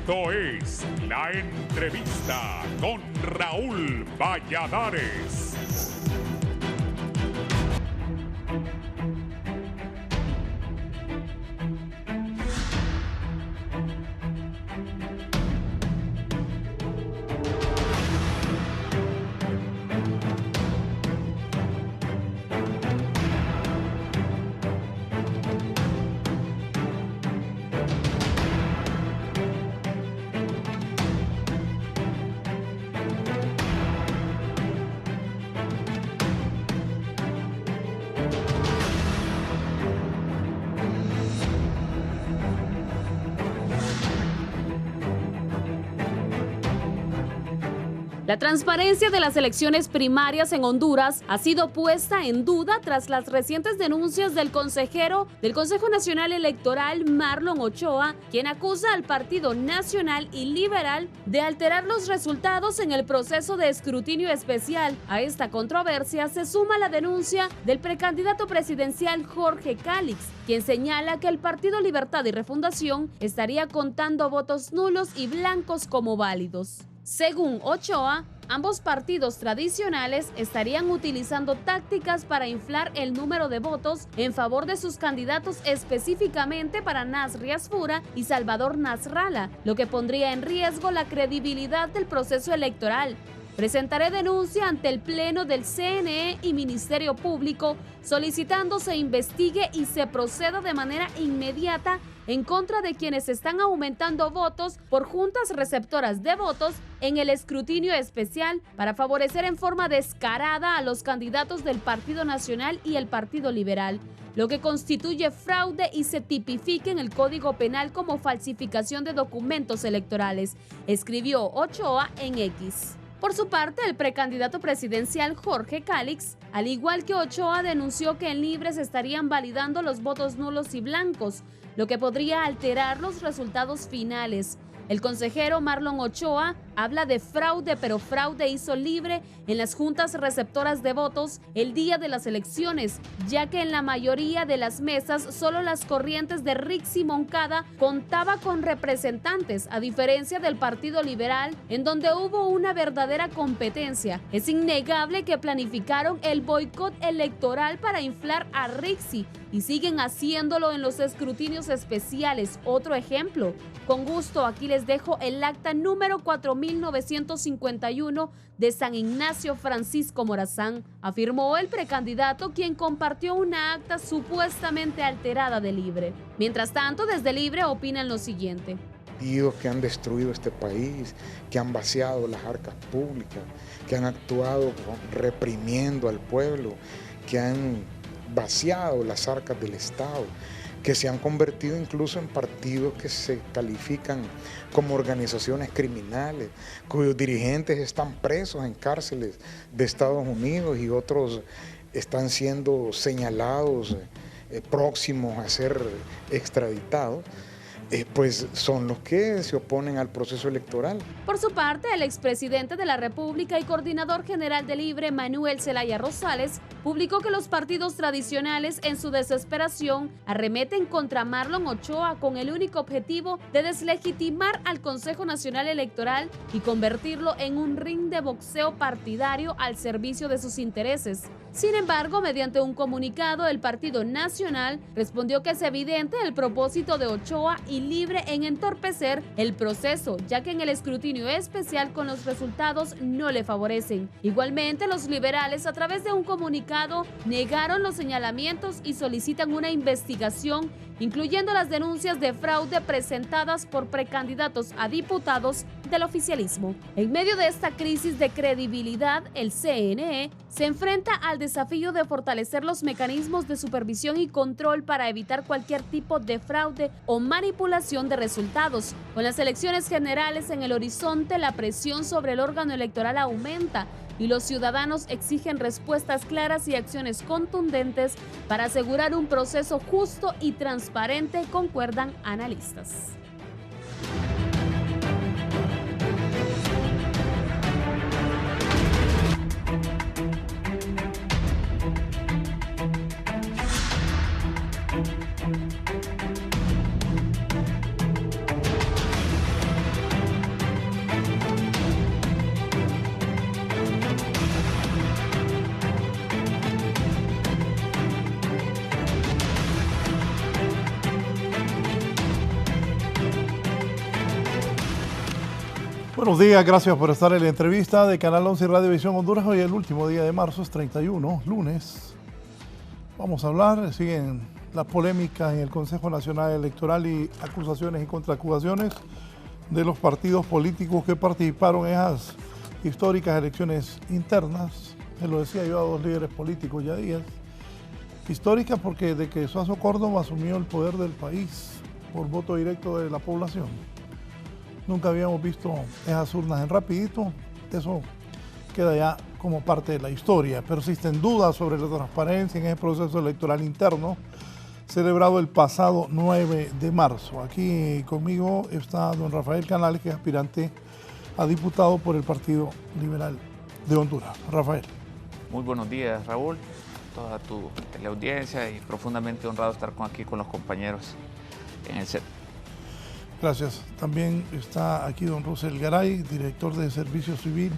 Esto es La Entrevista con Raúl Valladares. La transparencia de las elecciones primarias en Honduras ha sido puesta en duda tras las recientes denuncias del consejero del Consejo Nacional Electoral, Marlon Ochoa, quien acusa al Partido Nacional y Liberal de alterar los resultados en el proceso de escrutinio especial. A esta controversia se suma la denuncia del precandidato presidencial Jorge Cálix, quien señala que el Partido Libertad y Refundación estaría contando votos nulos y blancos como válidos. Según Ochoa, ambos partidos tradicionales estarían utilizando tácticas para inflar el número de votos en favor de sus candidatos, específicamente para Nasri Asfura y Salvador Nasralla, lo que pondría en riesgo la credibilidad del proceso electoral. Presentaré denuncia ante el Pleno del CNE y Ministerio Público solicitando se investigue y se proceda de manera inmediata en contra de quienes están aumentando votos por juntas receptoras de votos en el escrutinio especial para favorecer en forma descarada a los candidatos del Partido Nacional y el Partido Liberal, lo que constituye fraude y se tipifica en el Código Penal como falsificación de documentos electorales, escribió Ochoa en X. Por su parte, el precandidato presidencial Jorge Cálix, al igual que Ochoa, denunció que en Libre se estarían validando los votos nulos y blancos, lo que podría alterar los resultados finales. El consejero Marlon Ochoa habla de fraude, pero fraude hizo Libre en las juntas receptoras de votos el día de las elecciones, ya que en la mayoría de las mesas solo las corrientes de Rixi Moncada contaba con representantes, a diferencia del Partido Liberal, en donde hubo una verdadera competencia. Es innegable que planificaron el boicot electoral para inflar a Rixi y siguen haciéndolo en los escrutinios especiales. Otro ejemplo, con gusto aquí les dejo el acta número 4951 de San Ignacio Francisco Morazán, afirmó el precandidato, quien compartió una acta supuestamente alterada de Libre. Mientras tanto, desde Libre opinan lo siguiente. Que han destruido este país, que han vaciado las arcas públicas, que han actuado reprimiendo al pueblo, que han vaciado las arcas del Estado, que se han convertido incluso en partidos que se califican como organizaciones criminales, cuyos dirigentes están presos en cárceles de Estados Unidos y otros están siendo señalados próximos a ser extraditados. Pues son los que se oponen al proceso electoral. Por su parte, el expresidente de la República y coordinador general de Libre, Manuel Zelaya Rosales, publicó que los partidos tradicionales, en su desesperación, arremeten contra Marlon Ochoa con el único objetivo de deslegitimar al Consejo Nacional Electoral y convertirlo en un ring de boxeo partidario al servicio de sus intereses. Sin embargo, mediante un comunicado, el Partido Nacional respondió que es evidente el propósito de Ochoa y Libre en entorpecer el proceso, ya que en el escrutinio especial con los resultados no le favorecen. Igualmente, los liberales, a través de un comunicado, negaron los señalamientos y solicitan una investigación, incluyendo las denuncias de fraude presentadas por precandidatos a diputados del oficialismo. En medio de esta crisis de credibilidad, el CNE se enfrenta al desafío de fortalecer los mecanismos de supervisión y control para evitar cualquier tipo de fraude o manipulación de resultados. Con las elecciones generales en el horizonte, la presión sobre el órgano electoral aumenta y los ciudadanos exigen respuestas claras y acciones contundentes para asegurar un proceso justo y transparente, concuerdan analistas. Buenos días, gracias por estar en la entrevista de Canal 11 Radio Visión Honduras. Hoy es el último día de marzo, es 31, lunes. Vamos a hablar, siguen las polémicas en el Consejo Nacional Electoral y acusaciones y contraacusaciones de los partidos políticos que participaron en esas históricas elecciones internas. Se lo decía yo a dos líderes políticos ya días. Históricas porque desde que Suazo Córdoba asumió el poder del país por voto directo de la población, nunca habíamos visto esas urnas en rapidito. Eso queda ya como parte de la historia. Persisten dudas sobre la transparencia en ese proceso electoral interno celebrado el pasado 9 de marzo. Aquí conmigo está don Rafael Canales, que es aspirante a diputado por el Partido Liberal de Honduras. Rafael. Muy buenos días, Raúl, toda tu teleaudiencia, y profundamente honrado estar aquí con los compañeros en el set. Gracias. También está aquí don Russell Garay, director de Servicio Civil,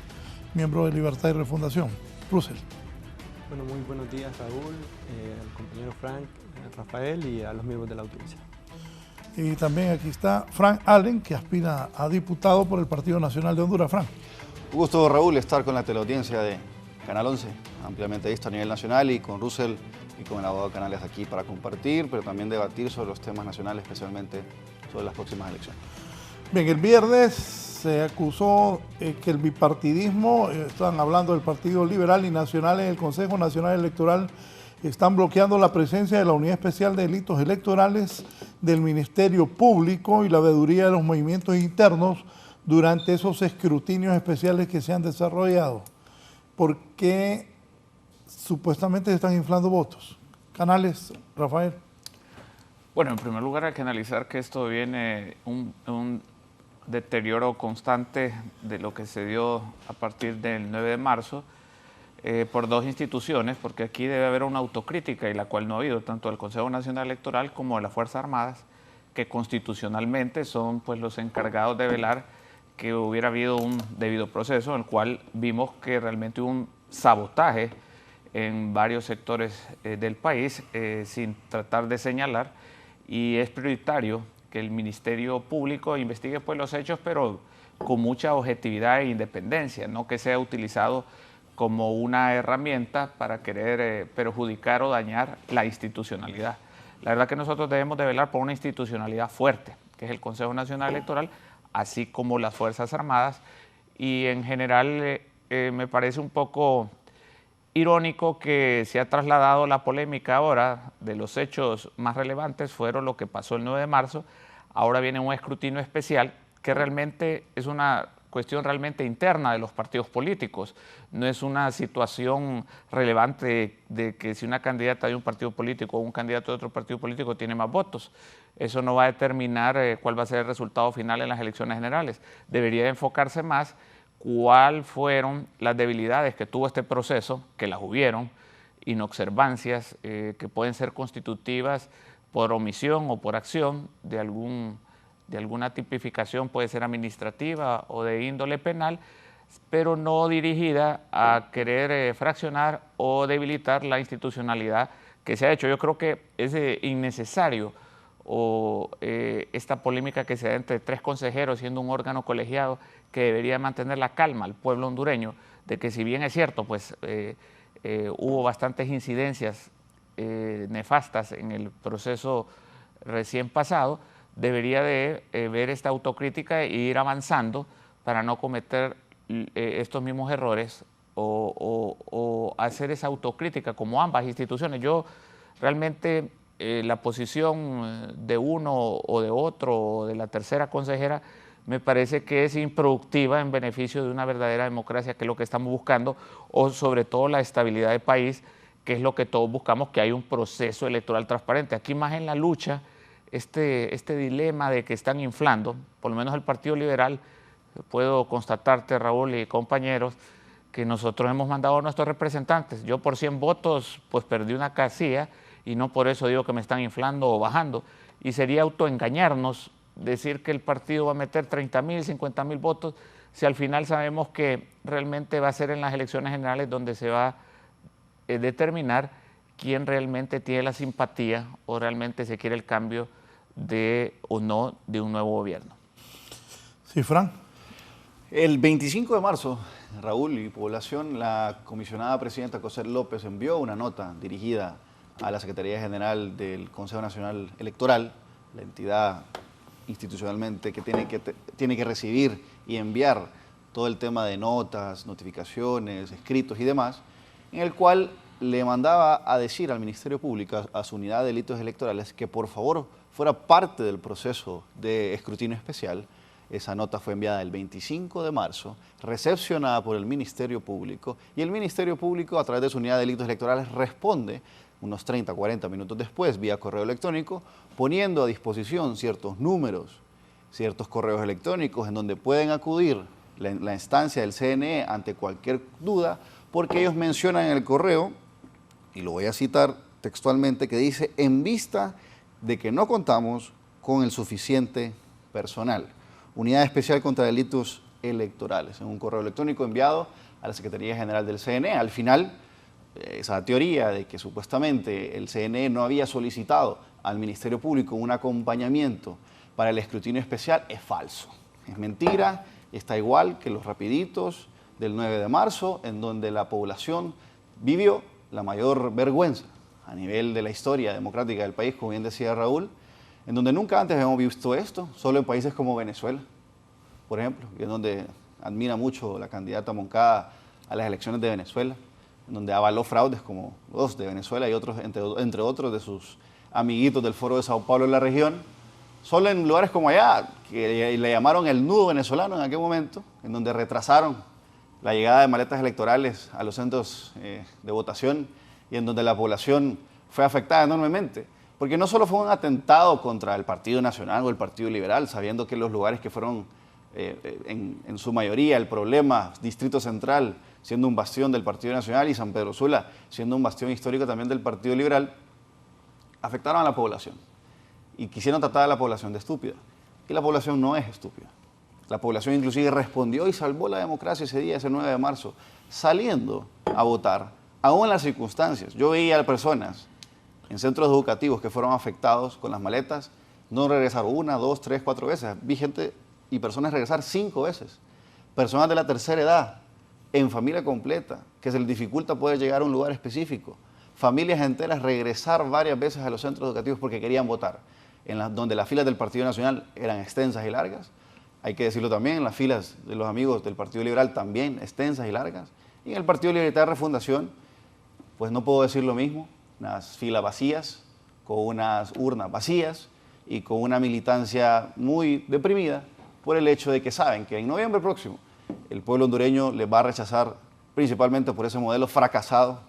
miembro de Libertad y Refundación. Russell. Bueno, muy buenos días, Raúl, al compañero Frank, Rafael y a los miembros de la audiencia. Y también aquí está Frank Allen, que aspira a diputado por el Partido Nacional de Honduras. Frank. Un gusto, Raúl, estar con la teleaudiencia de Canal 11, ampliamente visto a nivel nacional, y con Russell y con el abogado Canales aquí para compartir, pero también debatir sobre los temas nacionales, especialmente sobre las próximas elecciones. Bien, el viernes se acusó que el bipartidismo, están hablando del Partido Liberal y Nacional en el Consejo Nacional Electoral, están bloqueando la presencia de la Unidad Especial de Delitos Electorales, del Ministerio Público y la veeduría de los movimientos internos durante esos escrutinios especiales que se han desarrollado. ¿Por qué supuestamente se están inflando votos? Canales, Rafael. Bueno, en primer lugar hay que analizar que esto viene un deterioro constante de lo que se dio a partir del 9 de marzo por dos instituciones, porque aquí debe haber una autocrítica, y la cual no ha habido, tanto del Consejo Nacional Electoral como de las Fuerzas Armadas, que constitucionalmente son pues los encargados de velar que hubiera habido un debido proceso, en el cual vimos que realmente hubo un sabotaje en varios sectores del país, sin tratar de señalar, y es prioritario que el Ministerio Público investigue pues los hechos, pero con mucha objetividad e independencia, no que sea utilizado como una herramienta para querer perjudicar o dañar la institucionalidad. La verdad que nosotros debemos de velar por una institucionalidad fuerte, que es el Consejo Nacional Electoral, así como las Fuerzas Armadas, y en general me parece un poco irónico que se ha trasladado la polémica ahora de los hechos más relevantes, fueron lo que pasó el 9 de marzo, ahora viene un escrutinio especial que realmente es una cuestión realmente interna de los partidos políticos, no es una situación relevante de que si una candidata de un partido político o un candidato de otro partido político tiene más votos. Eso no va a determinar cuál va a ser el resultado final en las elecciones generales. Debería enfocarse más cuáles fueron las debilidades que tuvo este proceso, que las hubieron, inobservancias que pueden ser constitutivas por omisión o por acción de alguna tipificación, puede ser administrativa o de índole penal, pero no dirigida a querer fraccionar o debilitar la institucionalidad que se ha hecho. Yo creo que es innecesario esta polémica que se da entre tres consejeros, siendo un órgano colegiado que debería mantener la calma al pueblo hondureño, de que si bien es cierto, pues hubo bastantes incidencias nefastas en el proceso recién pasado, debería de ver esta autocrítica e ir avanzando para no cometer estos mismos errores o hacer esa autocrítica como ambas instituciones. Yo realmente la posición de uno o de otro o de la tercera consejera me parece que es improductiva en beneficio de una verdadera democracia, que es lo que estamos buscando, o sobre todo la estabilidad del país, que es lo que todos buscamos, que hay un proceso electoral transparente. Aquí más en la lucha, este dilema de que están inflando, por lo menos el Partido Liberal, puedo constatarte, Raúl y compañeros, que nosotros hemos mandado a nuestros representantes. Yo por 100 votos pues perdí una casilla y no por eso digo que me están inflando o bajando. Y sería autoengañarnos decir que el partido va a meter 30,000, 50,000 votos si al final sabemos que realmente va a ser en las elecciones generales donde se va a determinar quién realmente tiene la simpatía o realmente se quiere el cambio de o no de un nuevo gobierno. Sí, Fran. El 25 de marzo, Raúl y población, la comisionada presidenta Cosel López envió una nota dirigida a la Secretaría General del Consejo Nacional Electoral, la entidad institucionalmente que tiene que recibir y enviar todo el tema de notas, notificaciones, escritos y demás, en el cual le mandaba a decir al Ministerio Público, a su unidad de delitos electorales, que por favor fuera parte del proceso de escrutinio especial. Esa nota fue enviada el 25 de marzo, recepcionada por el Ministerio Público, y el Ministerio Público, a través de su unidad de delitos electorales, responde unos 30, 40 minutos después, vía correo electrónico, poniendo a disposición ciertos números, ciertos correos electrónicos en donde pueden acudir la instancia del CNE ante cualquier duda, porque ellos mencionan en el correo, y lo voy a citar textualmente, que dice: en vista de que no contamos con el suficiente personal. Unidad Especial contra Delitos Electorales, en un correo electrónico enviado a la Secretaría General del CNE. Al final, esa teoría de que supuestamente el CNE no había solicitado al Ministerio Público un acompañamiento para el escrutinio especial es falso. Es mentira, está igual que los rapiditos del 9 de marzo, en donde la población vivió la mayor vergüenza a nivel de la historia democrática del país, como bien decía Raúl, en donde nunca antes habíamos visto esto, solo en países como Venezuela, por ejemplo, que es donde admira mucho la candidata Moncada a las elecciones de Venezuela, en donde avaló fraudes como los de Venezuela y otros, entre otros de sus amiguitos del Foro de Sao Paulo en la región. Solo en lugares como allá, que le llamaron el nudo venezolano en aquel momento, en donde retrasaron la llegada de maletas electorales a los centros de votación y en donde la población fue afectada enormemente. Porque no solo fue un atentado contra el Partido Nacional o el Partido Liberal, sabiendo que los lugares que fueron en su mayoría el problema, Distrito Central siendo un bastión del Partido Nacional y San Pedro Sula siendo un bastión histórico también del Partido Liberal, afectaron a la población y quisieron tratar a la población de estúpida. Y la población no es estúpida. La población inclusive respondió y salvó la democracia ese día, ese 9 de marzo, saliendo a votar, aún en las circunstancias. Yo veía a personas en centros educativos que fueron afectados con las maletas, no regresar 1, 2, 3, 4 veces. Vi gente y personas regresar 5 veces. Personas de la tercera edad, en familia completa, que se les dificulta poder llegar a un lugar específico. Familias enteras regresar varias veces a los centros educativos porque querían votar, donde las filas del Partido Nacional eran extensas y largas. Hay que decirlo también, las filas de los amigos del Partido Liberal también extensas y largas. Y en el Partido Libertad de Refundación, pues no puedo decir lo mismo, unas filas vacías, con unas urnas vacías y con una militancia muy deprimida por el hecho de que saben que en noviembre próximo el pueblo hondureño les va a rechazar principalmente por ese modelo fracasado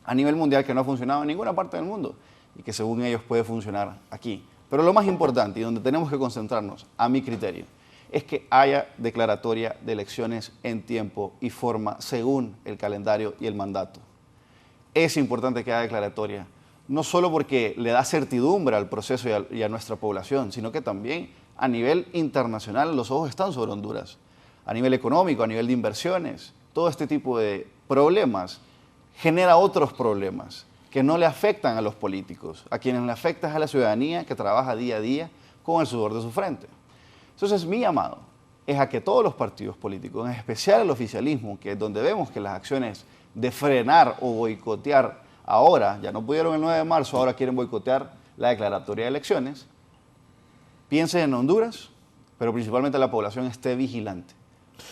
a nivel mundial que no ha funcionado en ninguna parte del mundo y que según ellos puede funcionar aquí. Pero lo más importante y donde tenemos que concentrarnos, a mi criterio, es que haya declaratoria de elecciones en tiempo y forma según el calendario y el mandato. Es importante que haya declaratoria, no solo porque le da certidumbre al proceso y a nuestra población, sino que también a nivel internacional los ojos están sobre Honduras, a nivel económico, a nivel de inversiones. Todo este tipo de problemas genera otros problemas que no le afectan a los políticos, a quienes le afecta es a la ciudadanía que trabaja día a día con el sudor de su frente. Entonces, mi llamado es a que todos los partidos políticos, en especial el oficialismo, que es donde vemos que las acciones de frenar o boicotear ahora, ya no pudieron el 9 de marzo, ahora quieren boicotear la declaratoria de elecciones, piensen en Honduras, pero principalmente la población esté vigilante.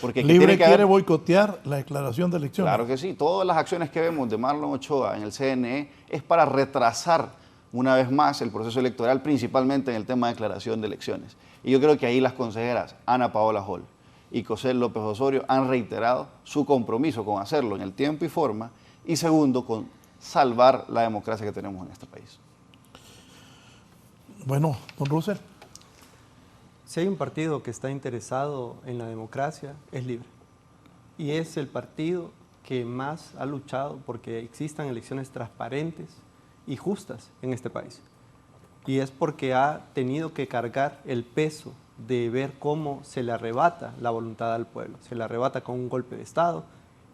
Porque Libre quiere boicotear la declaración de elecciones. Claro que sí, todas las acciones que vemos de Marlon Ochoa en el CNE es para retrasar una vez más el proceso electoral, principalmente en el tema de declaración de elecciones. Y yo creo que ahí las consejeras Ana Paola Hall y Cosel López Osorio han reiterado su compromiso con hacerlo en el tiempo y forma, y segundo, con salvar la democracia que tenemos en este país. Bueno, don Russell. Si hay un partido que está interesado en la democracia, es Libre. Y es el partido que más ha luchado porque existan elecciones transparentes y justas en este país. Y es porque ha tenido que cargar el peso de ver cómo se le arrebata la voluntad al pueblo. Se le arrebata con un golpe de Estado,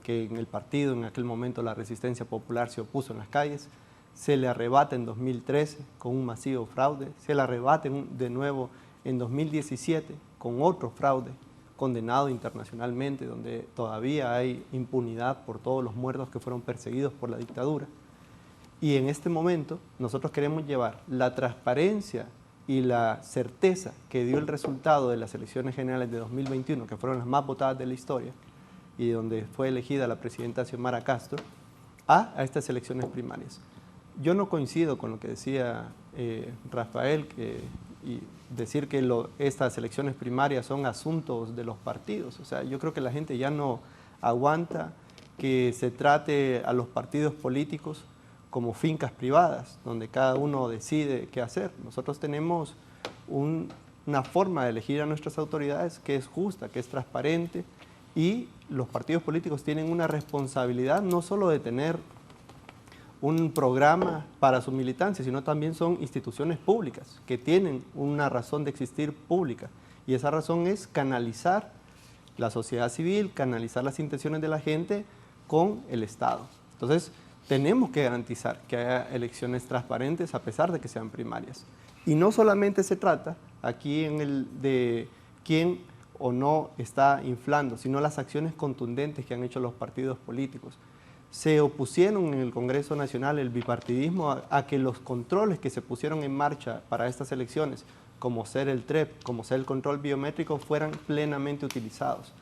que en el partido, en aquel momento, la Resistencia Popular se opuso en las calles. Se le arrebata en 2013 con un masivo fraude. Se le arrebata de nuevo en 2017 con otro fraude, condenado internacionalmente, donde todavía hay impunidad por todos los muertos que fueron perseguidos por la dictadura. Y en este momento nosotros queremos llevar la transparencia y la certeza que dio el resultado de las elecciones generales de 2021, que fueron las más votadas de la historia, y donde fue elegida la presidenta Xiomara Castro, a estas elecciones primarias. Yo no coincido con lo que decía Rafael, y decir que estas elecciones primarias son asuntos de los partidos. O sea, yo creo que la gente ya no aguanta que se trate a los partidos políticos como fincas privadas, donde cada uno decide qué hacer. Nosotros tenemos una forma de elegir a nuestras autoridades que es justa, que es transparente, y los partidos políticos tienen una responsabilidad no solo de tener un programa para su militancia, sino también son instituciones públicas que tienen una razón de existir pública, y esa razón es canalizar la sociedad civil, canalizar las intenciones de la gente con el Estado. Entonces, tenemos que garantizar que haya elecciones transparentes a pesar de que sean primarias. Y no solamente se trata aquí de quién o no está inflando, sino las acciones contundentes que han hecho los partidos políticos. Se opusieron en el Congreso Nacional el bipartidismo a que los controles que se pusieron en marcha para estas elecciones, como ser el TREP, como ser el control biométrico, fueran plenamente utilizados.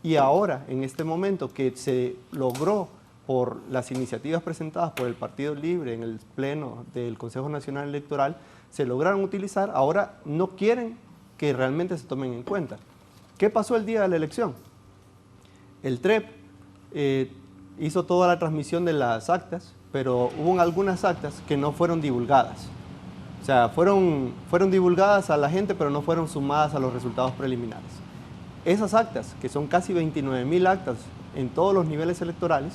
Y ahora, en este momento que se logró por las iniciativas presentadas por el Partido Libre en el Pleno del Consejo Nacional Electoral, se lograron utilizar, ahora no quieren que realmente se tomen en cuenta. ¿Qué pasó el día de la elección? El TREP hizo toda la transmisión de las actas, pero hubo algunas actas que no fueron divulgadas. O sea, fueron divulgadas a la gente, pero no fueron sumadas a los resultados preliminares. Esas actas, que son casi 29.000 actas en todos los niveles electorales,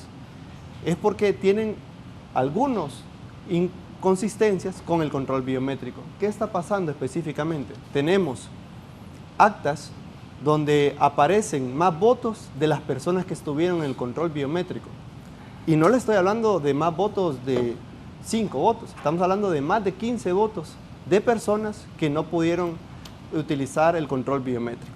es porque tienen algunas inconsistencias con el control biométrico. ¿Qué está pasando específicamente? Tenemos actas donde aparecen más votos de las personas que estuvieron en el control biométrico. Y no le estoy hablando de más votos de 5 votos, estamos hablando de más de 15 votos de personas que no pudieron utilizar el control biométrico.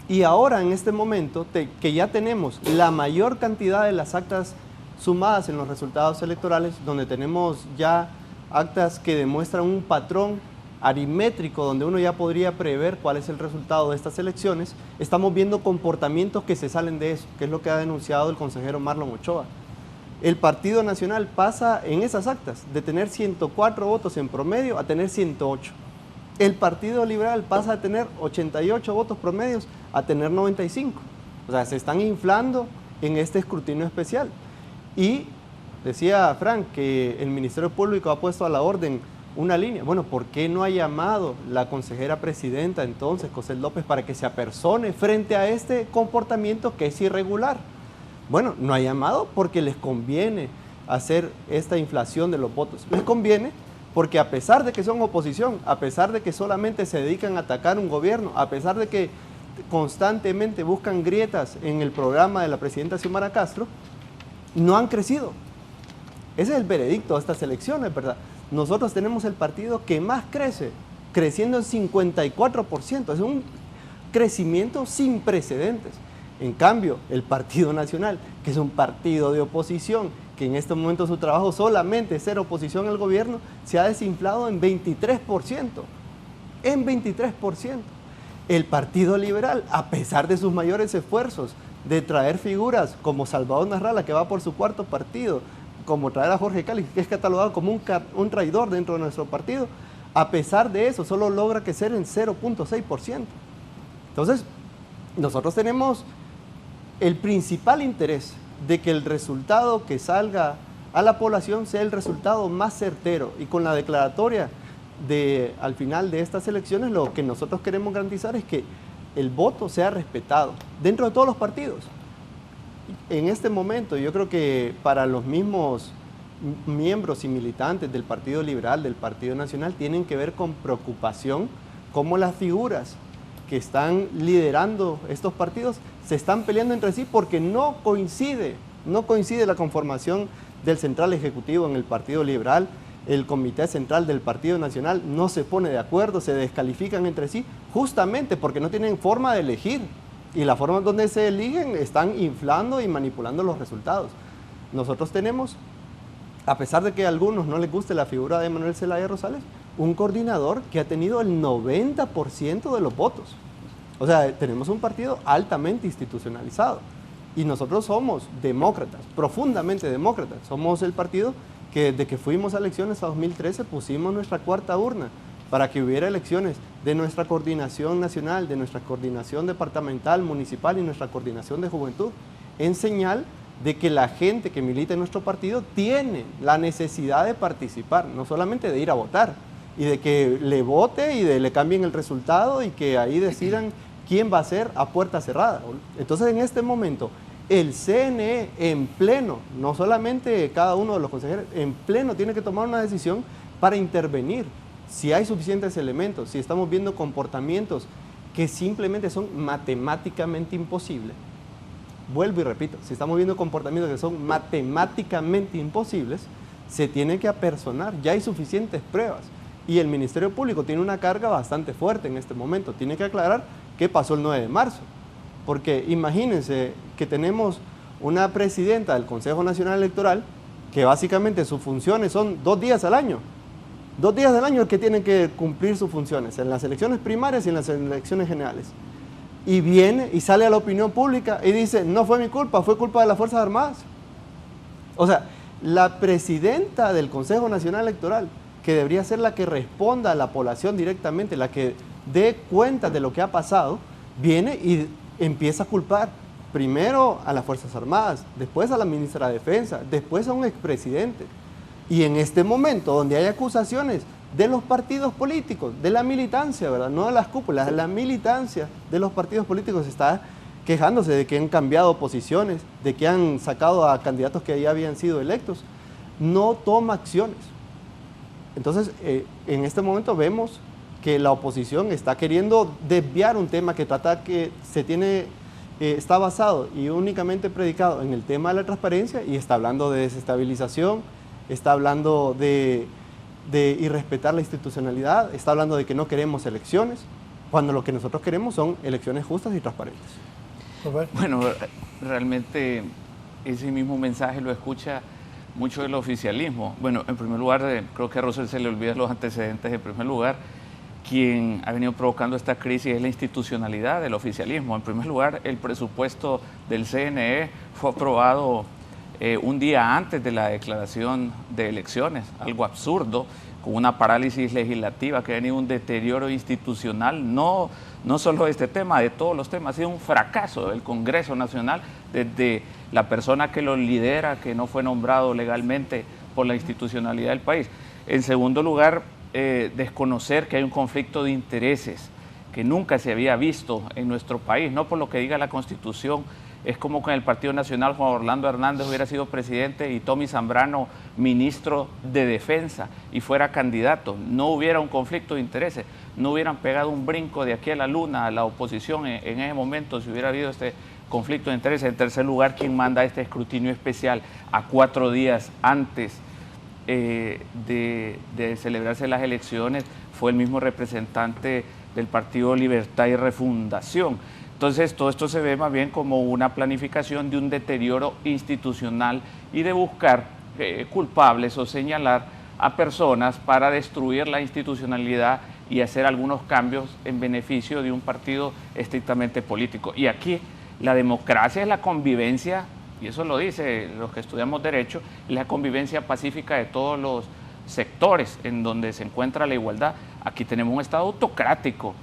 Y ahora, en este momento, que ya tenemos la mayor cantidad de las actas sumadas en los resultados electorales, donde tenemos ya actas que demuestran un patrón aritmétrico, donde uno ya podría prever cuál es el resultado de estas elecciones, estamos viendo comportamientos que se salen de eso, que es lo que ha denunciado el consejero Marlon Ochoa. El Partido Nacional pasa en esas actas de tener 104 votos en promedio a tener 108. El Partido Liberal pasa a tener 88 votos promedios a tener 95. O sea, se están inflando en este escrutinio especial. Y decía Frank que el Ministerio Público ha puesto a la orden una línea. Bueno, ¿por qué no ha llamado la consejera presidenta entonces, Cosel López, para que se apersone frente a este comportamiento que es irregular? Bueno, no ha llamado porque les conviene hacer esta inflación de los votos. Les conviene porque a pesar de que son oposición, a pesar de que solamente se dedican a atacar un gobierno, a pesar de que constantemente buscan grietas en el programa de la presidenta Xiomara Castro, no han crecido. Ese es el veredicto de estas elecciones, ¿verdad? Nosotros tenemos el partido que más crece, creciendo en 54%. Es un crecimiento sin precedentes. En cambio, el Partido Nacional, que es un partido de oposición, que en este momento su trabajo solamente es ser oposición al gobierno, se ha desinflado en 23%. En 23%. El Partido Liberal, a pesar de sus mayores esfuerzos de traer figuras como Salvador Narrala, que va por su 4º partido, como traer a Jorge Cali, que es catalogado como un traidor dentro de nuestro partido, a pesar de eso, solo logra crecer en 0.6%. Entonces, nosotros tenemos el principal interés de que el resultado que salga a la población sea el resultado más certero, y con la declaratoria al final de estas elecciones lo que nosotros queremos garantizar es que el voto sea respetado dentro de todos los partidos. En este momento yo creo que para los mismos miembros y militantes del Partido Liberal, del Partido Nacional, tienen que ver con preocupación cómo las figuras que están liderando estos partidos se están peleando entre sí porque no coincide la conformación del Central Ejecutivo en el Partido Liberal. El Comité Central del Partido Nacional no se pone de acuerdo, se descalifican entre sí, justamente porque no tienen forma de elegir Y la forma donde se eligen están inflando y manipulando los resultados. Nosotros tenemos, a pesar de que a algunos no les guste la figura de Manuel Zelaya Rosales, un coordinador que ha tenido el 90% de los votos. O sea, tenemos un partido altamente institucionalizado. Y nosotros somos demócratas, profundamente demócratas. Somos el partido que desde que fuimos a elecciones a 2013 pusimos nuestra cuarta urna para que hubiera elecciones de nuestra coordinación nacional, de nuestra coordinación departamental, municipal y nuestra coordinación de juventud, en señal de que la gente que milita en nuestro partido tiene la necesidad de participar, no solamente de ir a votar, y de que le vote y le cambien el resultado y que ahí decidan quién va a ser a puerta cerrada. Entonces, en este momento, el CNE en pleno, no solamente cada uno de los consejeros, en pleno tiene que tomar una decisión para intervenir. Si hay suficientes elementos, si estamos viendo comportamientos que simplemente son matemáticamente imposibles, vuelvo y repito, si estamos viendo comportamientos que son matemáticamente imposibles, se tiene que apersonar, ya hay suficientes pruebas. Y el Ministerio Público tiene una carga bastante fuerte en este momento, tiene que aclarar qué pasó el 9 de marzo. Porque imagínense que tenemos una presidenta del Consejo Nacional Electoral que básicamente sus funciones son 2 días al año. 2 días del año que tienen que cumplir sus funciones, en las elecciones primarias y en las elecciones generales. Y viene y sale a la opinión pública y dice, no fue mi culpa, fue culpa de las Fuerzas Armadas. O sea, la presidenta del Consejo Nacional Electoral, que debería ser la que responda a la población directamente, la que dé cuenta de lo que ha pasado, viene y empieza a culpar primero a las Fuerzas Armadas, después a la ministra de Defensa, después a un expresidente. Y en este momento, donde hay acusaciones de los partidos políticos, de la militancia, ¿verdad? No de las cúpulas, de la militancia de los partidos políticos está quejándose de que han cambiado posiciones, de que han sacado a candidatos que ya habían sido electos, no toma acciones. Entonces, en este momento vemos que la oposición está queriendo desviar un tema que trata que está basado y únicamente predicado en el tema de la transparencia y está hablando de desestabilización, está hablando de irrespetar la institucionalidad, está hablando de que no queremos elecciones, cuando lo que nosotros queremos son elecciones justas y transparentes. Bueno, realmente ese mismo mensaje lo escucha mucho del oficialismo. Bueno, en primer lugar, creo que a Rosel se le olvidan los antecedentes. En primer lugar, quien ha venido provocando esta crisis es la institucionalidad del oficialismo. En primer lugar, el presupuesto del CNE fue aprobado un día antes de la declaración de elecciones, algo absurdo, con una parálisis legislativa que ha venido un deterioro institucional, no solo de este tema, de todos los temas. Ha sido un fracaso del Congreso Nacional, desde la persona que lo lidera, que no fue nombrado legalmente por la institucionalidad del país. En segundo lugar, desconocer que hay un conflicto de intereses que nunca se había visto en nuestro país, no por lo que diga la Constitución. Es como con el Partido Nacional, Juan Orlando Hernández hubiera sido presidente y Tommy Zambrano ministro de Defensa y fuera candidato. No hubiera un conflicto de intereses, no hubieran pegado un brinco de aquí a la luna a la oposición en ese momento si hubiera habido este conflicto de intereses. En tercer lugar, quien manda este escrutinio especial a 4 días antes de celebrarse las elecciones fue el mismo representante del Partido Libertad y Refundación. Entonces, todo esto se ve más bien como una planificación de un deterioro institucional y de buscar culpables o señalar a personas para destruir la institucionalidad y hacer algunos cambios en beneficio de un partido estrictamente político. Y aquí la democracia es la convivencia, y eso lo dice los que estudiamos Derecho, es la convivencia pacífica de todos los sectores en donde se encuentra la igualdad. Aquí tenemos un Estado autocrático,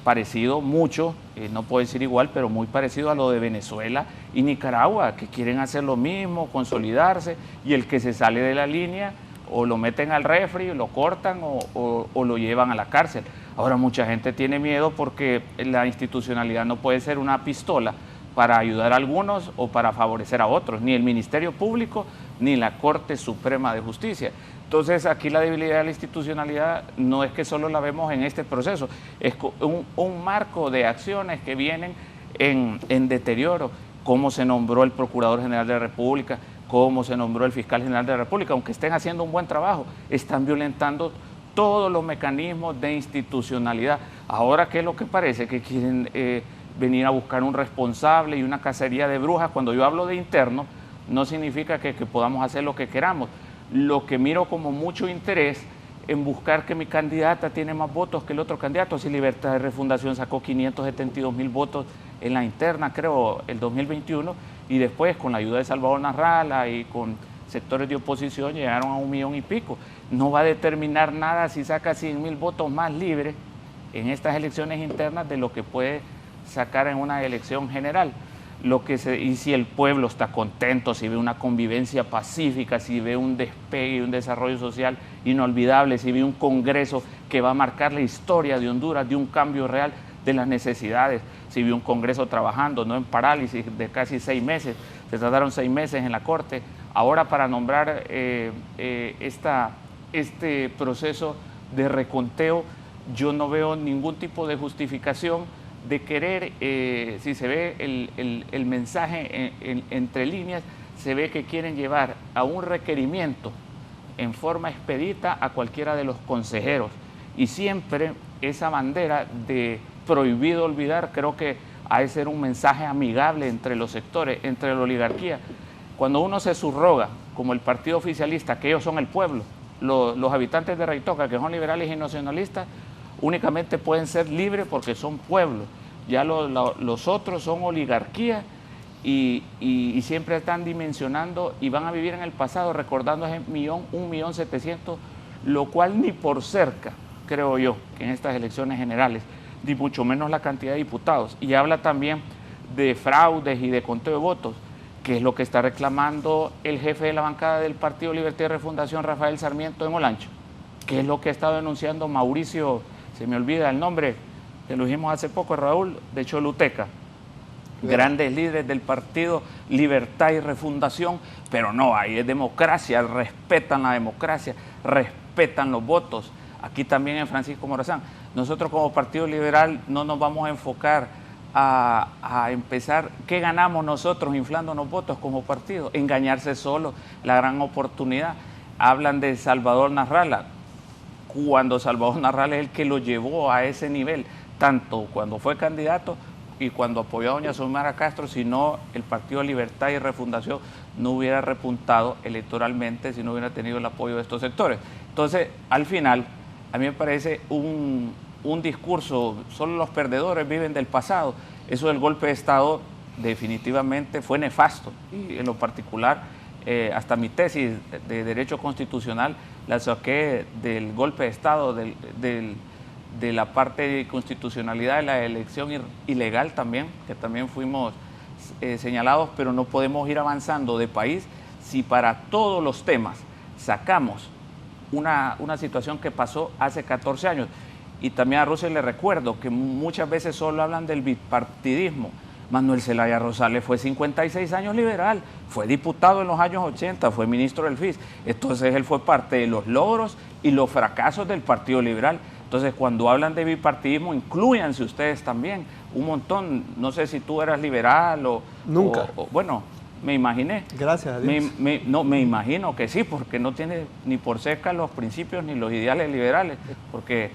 parecido mucho, no puedo decir igual, pero muy parecido a lo de Venezuela y Nicaragua, que quieren hacer lo mismo, consolidarse, y el que se sale de la línea o lo meten al refri, lo cortan o lo llevan a la cárcel. Ahora mucha gente tiene miedo porque la institucionalidad no puede ser una pistola para ayudar a algunos o para favorecer a otros, ni el Ministerio Público ni la Corte Suprema de Justicia. Entonces, aquí la debilidad de la institucionalidad no es que solo la vemos en este proceso, es un marco de acciones que vienen en deterioro, cómo se nombró el Procurador General de la República, cómo se nombró el Fiscal General de la República, aunque estén haciendo un buen trabajo, están violentando todos los mecanismos de institucionalidad. Ahora, ¿qué es lo que parece? Que quieren venir a buscar un responsable y una cacería de brujas. Cuando yo hablo de interno, no significa que podamos hacer lo que queramos. Lo que miro como mucho interés en buscar que mi candidata tiene más votos que el otro candidato. Si Libertad de Refundación sacó 572,000 votos en la interna, creo, el 2021, y después con la ayuda de Salvador Narrala y con sectores de oposición llegaron a 1 millón y pico. No va a determinar nada si saca 100,000 votos más libres en estas elecciones internas de lo que puede sacar en una elección general. Y si el pueblo está contento, si ve una convivencia pacífica, si ve un despegue y un desarrollo social inolvidable, si ve un Congreso que va a marcar la historia de Honduras, de un cambio real de las necesidades, si ve un Congreso trabajando, no en parálisis de casi 6 meses, se trataron 6 meses en la Corte, ahora para nombrar este proceso de reconteo, yo no veo ningún tipo de justificación de querer, si se ve el mensaje entre líneas, se ve que quieren llevar a un requerimiento en forma expedita a cualquiera de los consejeros. Y siempre esa bandera de prohibido olvidar, creo que ha de ser un mensaje amigable entre los sectores, entre la oligarquía. Cuando uno se subroga, como el partido oficialista, que ellos son el pueblo, los habitantes de Reitoca, que son liberales y nacionalistas, únicamente pueden ser libres porque son pueblos. Ya los otros son oligarquía y siempre están dimensionando y van a vivir en el pasado recordando ese 1.700.000, lo cual ni por cerca, creo yo, que en estas elecciones generales, ni mucho menos la cantidad de diputados. Y habla también de fraudes y de conteo de votos, que es lo que está reclamando el jefe de la bancada del Partido Libertad y Refundación, Rafael Sarmiento, en Olancho, que es lo que ha estado denunciando Mauricio, se me olvida el nombre, que lo dijimos hace poco, Raúl, de Choluteca. Grandes líderes del Partido Libertad y Refundación, pero no, ahí es democracia, respetan la democracia, respetan los votos. Aquí también en Francisco Morazán. Nosotros como Partido Liberal no nos vamos a enfocar a empezar, ¿qué ganamos nosotros inflándonos votos como partido? Engañarse solo, la gran oportunidad. Hablan de Salvador Narrala, cuando Salvador Narrala es el que lo llevó a ese nivel, tanto cuando fue candidato y cuando apoyó a doña Xiomara Castro, si no, el Partido Libertad y Refundación no hubiera repuntado electoralmente si no hubiera tenido el apoyo de estos sectores. Entonces, al final, a mí me parece un discurso, solo los perdedores viven del pasado. Eso del golpe de Estado definitivamente fue nefasto, y en lo particular, hasta mi tesis de Derecho Constitucional la saqué del golpe de Estado, de la parte de constitucionalidad de la elección ilegal también, que también fuimos señalados, pero no podemos ir avanzando de país si para todos los temas sacamos una situación que pasó hace 14 años. Y también a Russell le recuerdo que muchas veces solo hablan del bipartidismo. Manuel Zelaya Rosales fue 56 años liberal, fue diputado en los años 80, fue ministro del FIS. Entonces él fue parte de los logros y los fracasos del Partido Liberal. Entonces cuando hablan de bipartidismo, inclúyanse ustedes también un montón. No sé si tú eras liberal o... Nunca. Bueno, me imaginé. Gracias a Dios. Me imagino que sí, porque no tiene ni por cerca los principios ni los ideales liberales, porque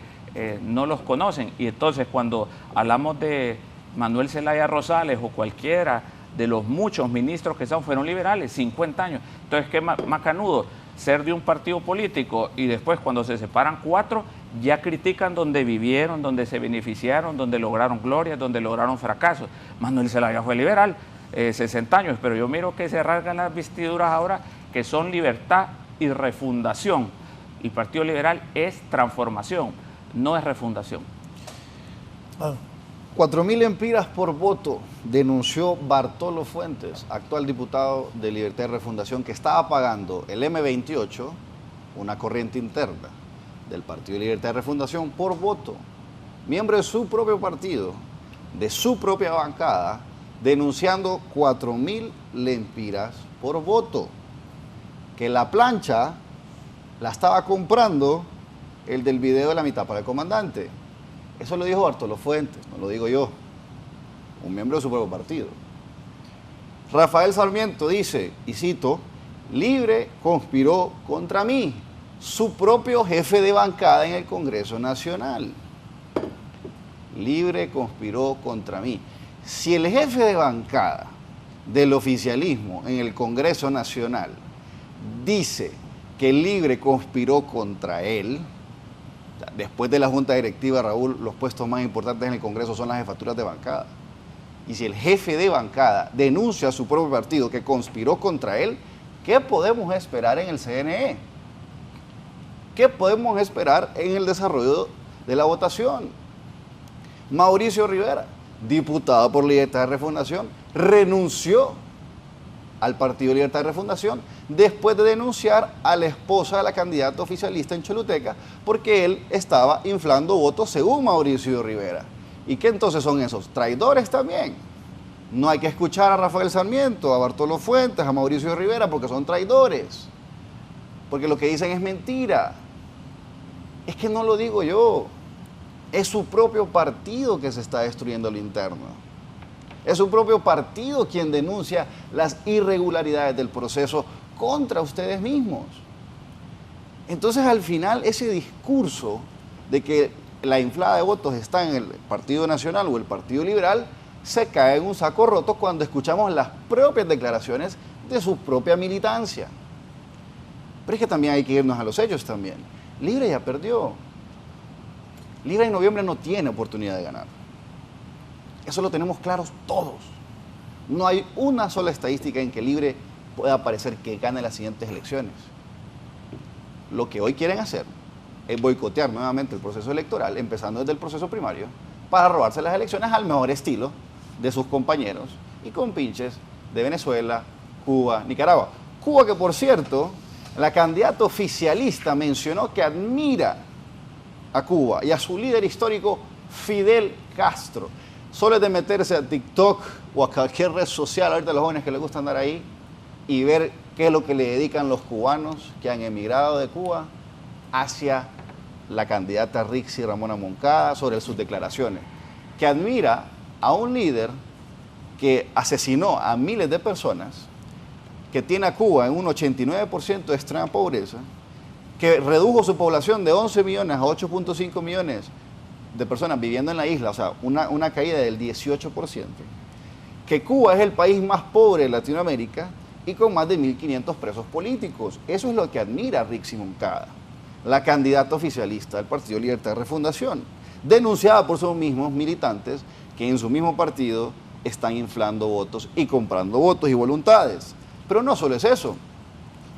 no los conocen. Y entonces cuando hablamos de Manuel Zelaya Rosales o cualquiera de los muchos ministros que fueron liberales, 50 años. Entonces, ¿qué macanudo? Ser de un partido político y después cuando se separan 4, ya critican donde vivieron, donde se beneficiaron, donde lograron glorias, donde lograron fracasos. Manuel Zelaya fue liberal, 60 años, pero yo miro que se rasgan las vestiduras ahora, que son libertad y refundación. El Partido Liberal es transformación, no es refundación. 4.000 empiras por voto, denunció Bartolo Fuentes, actual diputado de Libertad y Refundación, que estaba pagando el M28, una corriente interna del Partido de Libertad y Refundación, por voto. Miembro de su propio partido, de su propia bancada, denunciando 4.000 lempiras por voto, que la plancha la estaba comprando el del video de la mitad para el comandante. Eso lo dijo Bartolo Fuentes, no lo digo yo, un miembro de su propio partido. Rafael Sarmiento dice, y cito, Libre conspiró contra mí, su propio jefe de bancada en el Congreso Nacional. Libre conspiró contra mí. Si el jefe de bancada del oficialismo en el Congreso Nacional dice que Libre conspiró contra él, después de la Junta Directiva, Raúl, los puestos más importantes en el Congreso son las jefaturas de bancada. Y si el jefe de bancada denuncia a su propio partido que conspiró contra él, ¿qué podemos esperar en el CNE? ¿Qué podemos esperar en el desarrollo de la votación? Mauricio Rivera, diputado por Libertad de Refundación, renunció al Partido Libertad de Refundación después de denunciar a la esposa de la candidata oficialista en Choluteca porque él estaba inflando votos según Mauricio Rivera. ¿Y qué entonces son esos? Traidores también. No hay que escuchar a Rafael Sarmiento, a Bartolo Fuentes, a Mauricio Rivera porque son traidores. Porque lo que dicen es mentira. Es que no lo digo yo. Es su propio partido que se está destruyendo al interno. Es su propio partido quien denuncia las irregularidades del proceso contra ustedes mismos. Entonces, al final, ese discurso de que la inflada de votos está en el Partido Nacional o el Partido Liberal se cae en un saco roto cuando escuchamos las propias declaraciones de su propia militancia. Pero es que también hay que irnos a los hechos también. Libre ya perdió. Libre en noviembre no tiene oportunidad de ganar. Eso lo tenemos claros todos. No hay una sola estadística en que Libre pueda parecer que gane las siguientes elecciones. Lo que hoy quieren hacer es boicotear nuevamente el proceso electoral, empezando desde el proceso primario, para robarse las elecciones al mejor estilo de sus compañeros y compinches de Venezuela, Cuba, Nicaragua. Cuba que, por cierto, la candidata oficialista mencionó que admira a Cuba y a su líder histórico, Fidel Castro. Solo es de meterse a TikTok o a cualquier red social, ahorita a los jóvenes que les gusta andar ahí, y ver qué es lo que le dedican los cubanos que han emigrado de Cuba hacia la candidata Rixi Ramona Moncada sobre sus declaraciones, que admira a un líder que asesinó a miles de personas, que tiene a Cuba en un 89% de extrema pobreza, que redujo su población de 11 millones a 8.5 millones de personas viviendo en la isla, o sea, una caída del 18%, que Cuba es el país más pobre de Latinoamérica y con más de 1.500 presos políticos. Eso es lo que admira Rixi Moncada, la candidata oficialista del Partido Libertad de Refundación, denunciada por sus mismos militantes que en su mismo partido están inflando votos y comprando votos y voluntades. Pero no solo es eso.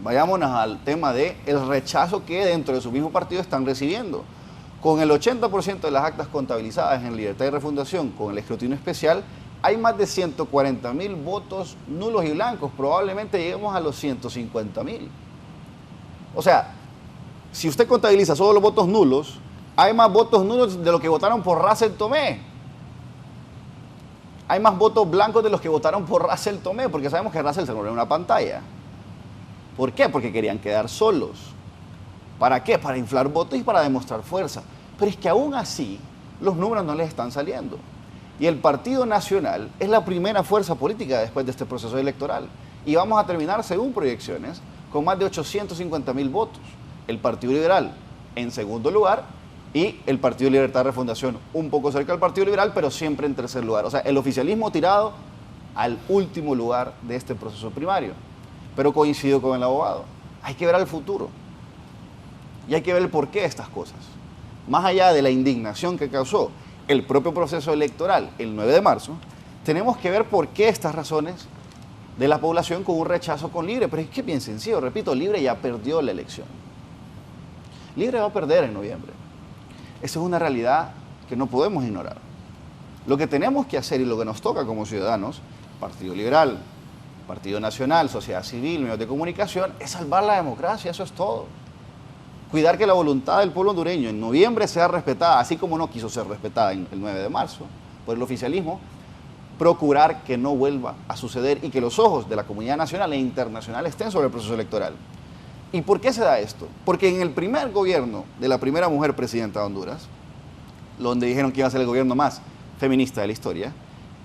Vayámonos al tema del rechazo que dentro de su mismo partido están recibiendo. Con el 80% de las actas contabilizadas en Libertad de Refundación, con el escrutinio especial, hay más de 140.000 votos nulos y blancos. Probablemente lleguemos a los 150.000. O sea, si usted contabiliza solo los votos nulos, hay más votos nulos de los que votaron por Russell Tomé. Hay más votos blancos de los que votaron por Russell Tomé, porque sabemos que Russell se volvió una pantalla. ¿Por qué? Porque querían quedar solos. ¿Para qué? Para inflar votos y para demostrar fuerza. Pero es que aún así, los números no les están saliendo. Y el Partido Nacional es la primera fuerza política después de este proceso electoral. Y vamos a terminar, según proyecciones, con más de 850.000 votos. El Partido Liberal en segundo lugar y el Partido Libertad de Refundación un poco cerca del Partido Liberal, pero siempre en tercer lugar. O sea, el oficialismo tirado al último lugar de este proceso primario. Pero coincido con el abogado. Hay que ver al futuro. Y hay que ver el porqué de estas cosas. Más allá de la indignación que causó el propio proceso electoral el 9 de marzo, tenemos que ver por qué estas razones de la población con un rechazo con Libre. Pero es que es bien sencillo, repito, Libre ya perdió la elección. Libre va a perder en noviembre. Esa es una realidad que no podemos ignorar. Lo que tenemos que hacer y lo que nos toca como ciudadanos, Partido Liberal, Partido Nacional, sociedad civil, medios de comunicación, es salvar la democracia, eso es todo. Cuidar que la voluntad del pueblo hondureño en noviembre sea respetada, así como no quiso ser respetada el 9 de marzo por el oficialismo, procurar que no vuelva a suceder y que los ojos de la comunidad nacional e internacional estén sobre el proceso electoral. ¿Y por qué se da esto? Porque en el primer gobierno de la primera mujer presidenta de Honduras, donde dijeron que iba a ser el gobierno más feminista de la historia,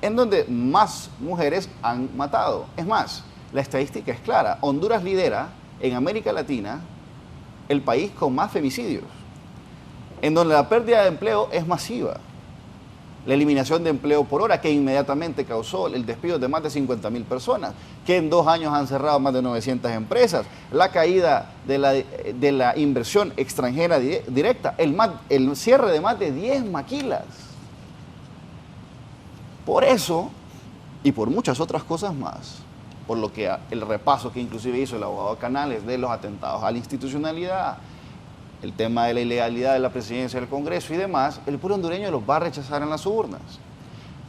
en donde más mujeres han matado. Es más, la estadística es clara. Honduras lidera en América Latina el país con más femicidios, en donde la pérdida de empleo es masiva. la eliminación de empleo por hora, que inmediatamente causó el despido de más de 50.000 personas, que en 2 años han cerrado más de 900 empresas, la caída de la inversión extranjera directa, el cierre de más de 10 maquilas. Por eso, y por muchas otras cosas más, por lo que el repaso que inclusive hizo el abogado Canales de los atentados a la institucionalidad, el tema de la ilegalidad de la presidencia del Congreso y demás, el pueblo hondureño los va a rechazar en las urnas.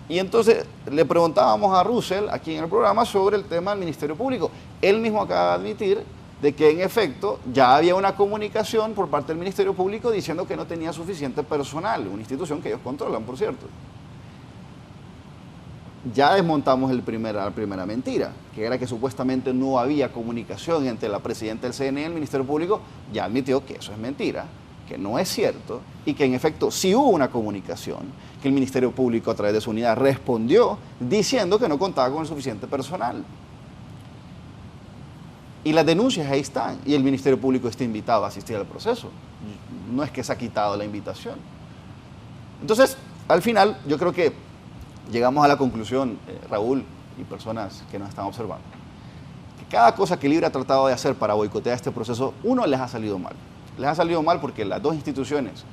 Y entonces le preguntábamos a Russell aquí en el programa sobre el tema del Ministerio Público. Él mismo acaba de admitir de que en efecto ya había una comunicación por parte del Ministerio Público diciendo que no tenía suficiente personal, una institución que ellos controlan, por cierto. Ya desmontamos la primera mentira, que era que supuestamente no había comunicación entre la presidenta del CNE y el Ministerio Público. Ya admitió que eso es mentira, que no es cierto, y que en efecto sí hubo una comunicación, que el Ministerio Público a través de su unidad respondió diciendo que no contaba con el suficiente personal. Y las denuncias ahí están, y el Ministerio Público está invitado a asistir al proceso. No es que se ha quitado la invitación. Entonces, al final, yo creo que llegamos a la conclusión, Raúl y personas que nos están observando, que cada cosa que Libre ha tratado de hacer para boicotear este proceso, uno, les ha salido mal. Les ha salido mal porque las dos instituciones,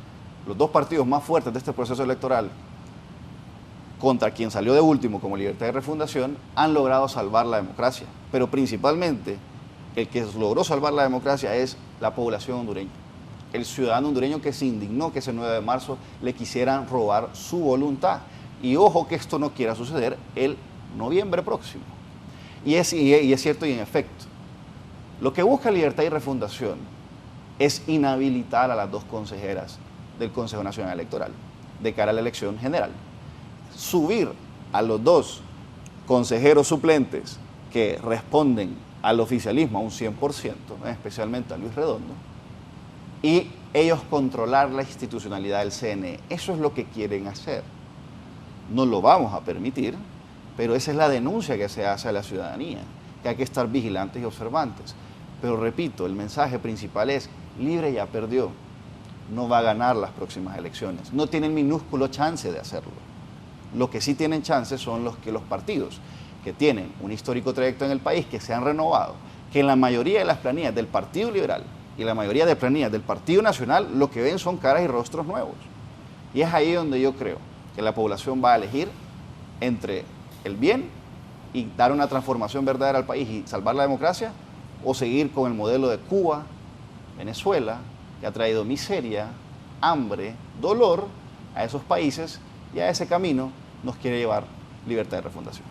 los dos partidos más fuertes de este proceso electoral, contra quien salió de último como Libertad y Refundación, han logrado salvar la democracia. Pero principalmente, el que logró salvar la democracia es la población hondureña. El ciudadano hondureño que se indignó que ese 9 de marzo le quisieran robar su voluntad. Y ojo que esto no quiera suceder el noviembre próximo. Y es cierto y en efecto. Lo que busca Libertad y Refundación es inhabilitar a las dos consejeras del Consejo Nacional Electoral de cara a la elección general. Subir a los dos consejeros suplentes que responden al oficialismo a un 100%, especialmente a Luis Redondo, y ellos controlar la institucionalidad del CNE. Eso es lo que quieren hacer. No lo vamos a permitir, pero esa es la denuncia que se hace a la ciudadanía, que hay que estar vigilantes y observantes. Pero repito, el mensaje principal es: Libre ya perdió, no va a ganar las próximas elecciones, no tienen minúsculo chance de hacerlo. Lo que sí tienen chance son los partidos que tienen un histórico trayecto en el país, que se han renovado, que en la mayoría de las planillas del Partido Liberal y la mayoría de planillas del Partido Nacional lo que ven son caras y rostros nuevos. Y es ahí donde yo creo que la población va a elegir entre el bien y dar una transformación verdadera al país y salvar la democracia, o seguir con el modelo de Cuba, Venezuela, que ha traído miseria, hambre, dolor a esos países, y a ese camino nos quiere llevar Libertad y Refundación.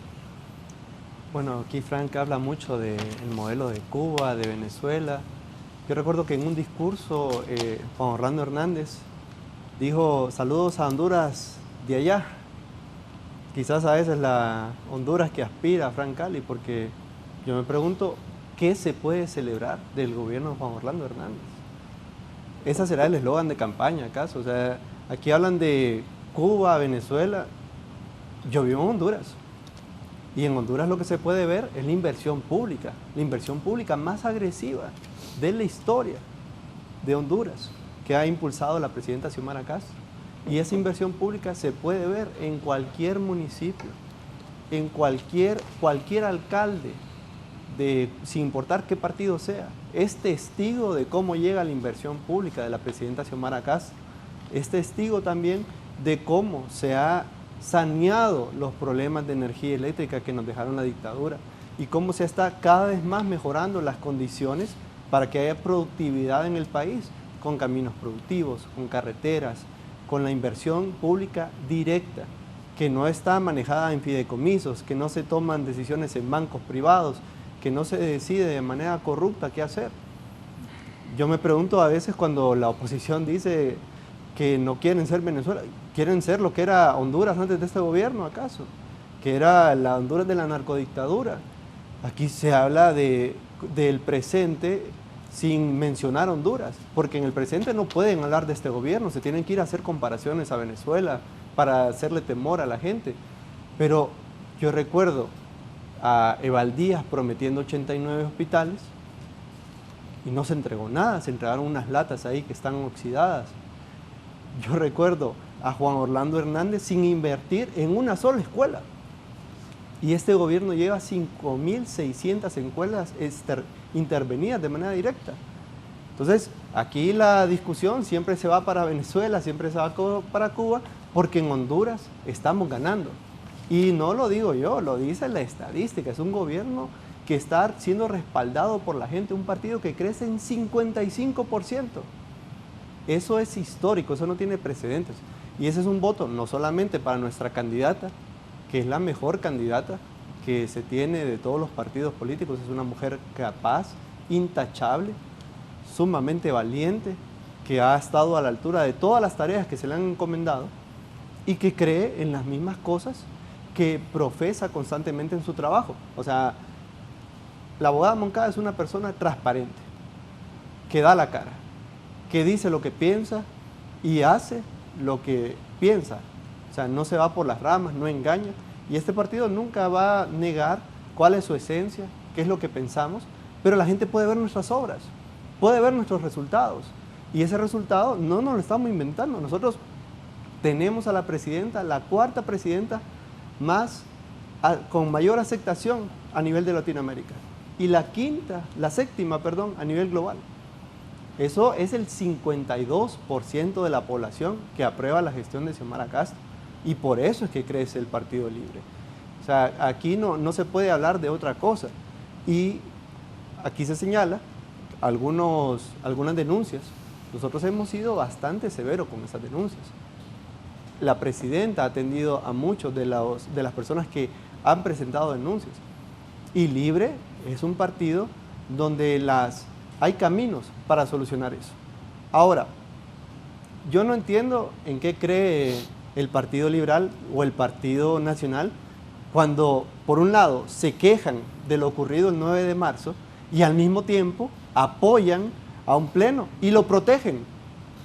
Bueno, aquí Frank habla mucho del modelo de Cuba, de Venezuela. Yo recuerdo que en un discurso Juan Orlando Hernández dijo: saludos a Honduras de allá. Quizás a veces la Honduras que aspira a Frank Cali, porque yo me pregunto, ¿qué se puede celebrar del gobierno de Juan Orlando Hernández? ¿Ese será el eslogan de campaña, acaso? O sea, aquí hablan de Cuba, Venezuela. Yo vivo en Honduras. Y en Honduras lo que se puede ver es la inversión pública más agresiva de la historia de Honduras, que ha impulsado la presidenta Xiomara Castro. Y esa inversión pública se puede ver en cualquier municipio, en cualquier alcalde, sin importar qué partido sea. Es testigo de cómo llega la inversión pública de la presidenta Xiomara Castro. Es testigo también de cómo se ha saneado los problemas de energía eléctrica que nos dejaron la dictadura y cómo se está cada vez más mejorando las condiciones para que haya productividad en el país, con caminos productivos, con carreteras, con la inversión pública directa, que no está manejada en fideicomisos, que no se toman decisiones en bancos privados, que no se decide de manera corrupta qué hacer. Yo me pregunto a veces cuando la oposición dice que no quieren ser Venezuela, ¿quieren ser lo que era Honduras antes de este gobierno acaso? Que era la Honduras de la narcodictadura. Aquí se habla del presente sin mencionar Honduras, porque en el presente no pueden hablar de este gobierno, se tienen que ir a hacer comparaciones a Venezuela para hacerle temor a la gente. Pero yo recuerdo a Evaldías prometiendo 89 hospitales y no se entregó nada, se entregaron unas latas ahí que están oxidadas. Yo recuerdo a Juan Orlando Hernández sin invertir en una sola escuela. Y este gobierno lleva 5.600 escuelas intervenidas de manera directa. Entonces, aquí la discusión siempre se va para Venezuela, siempre se va para Cuba, porque en Honduras estamos ganando. Y no lo digo yo, lo dice la estadística. Es un gobierno que está siendo respaldado por la gente, un partido que crece en 55%. Eso es histórico, eso no tiene precedentes. Y ese es un voto no solamente para nuestra candidata, que es la mejor candidata que se tiene de todos los partidos políticos. Es una mujer capaz, intachable, sumamente valiente, que ha estado a la altura de todas las tareas que se le han encomendado y que cree en las mismas cosas que profesa constantemente en su trabajo. O sea, la abogada Moncada es una persona transparente, que da la cara, que dice lo que piensa y hace lo que piensa. O sea, no se va por las ramas, no engaña. Y este partido nunca va a negar cuál es su esencia, qué es lo que pensamos, pero la gente puede ver nuestras obras, puede ver nuestros resultados. Y ese resultado no nos lo estamos inventando. Nosotros tenemos a la presidenta, la cuarta presidenta con mayor aceptación a nivel de Latinoamérica. Y la séptima, a nivel global. Eso es el 52% de la población que aprueba la gestión de Xiomara Castro. Y por eso es que crece el Partido Libre. O sea, aquí no se puede hablar de otra cosa. Y aquí se señala algunas denuncias. Nosotros hemos sido bastante severos con esas denuncias. La presidenta ha atendido a muchos de las personas que han presentado denuncias. Y Libre es un partido donde hay caminos para solucionar eso. Ahora, yo no entiendo en qué cree el Partido Liberal o el Partido Nacional cuando, por un lado, se quejan de lo ocurrido el 9 de marzo y al mismo tiempo apoyan a un pleno y lo protegen.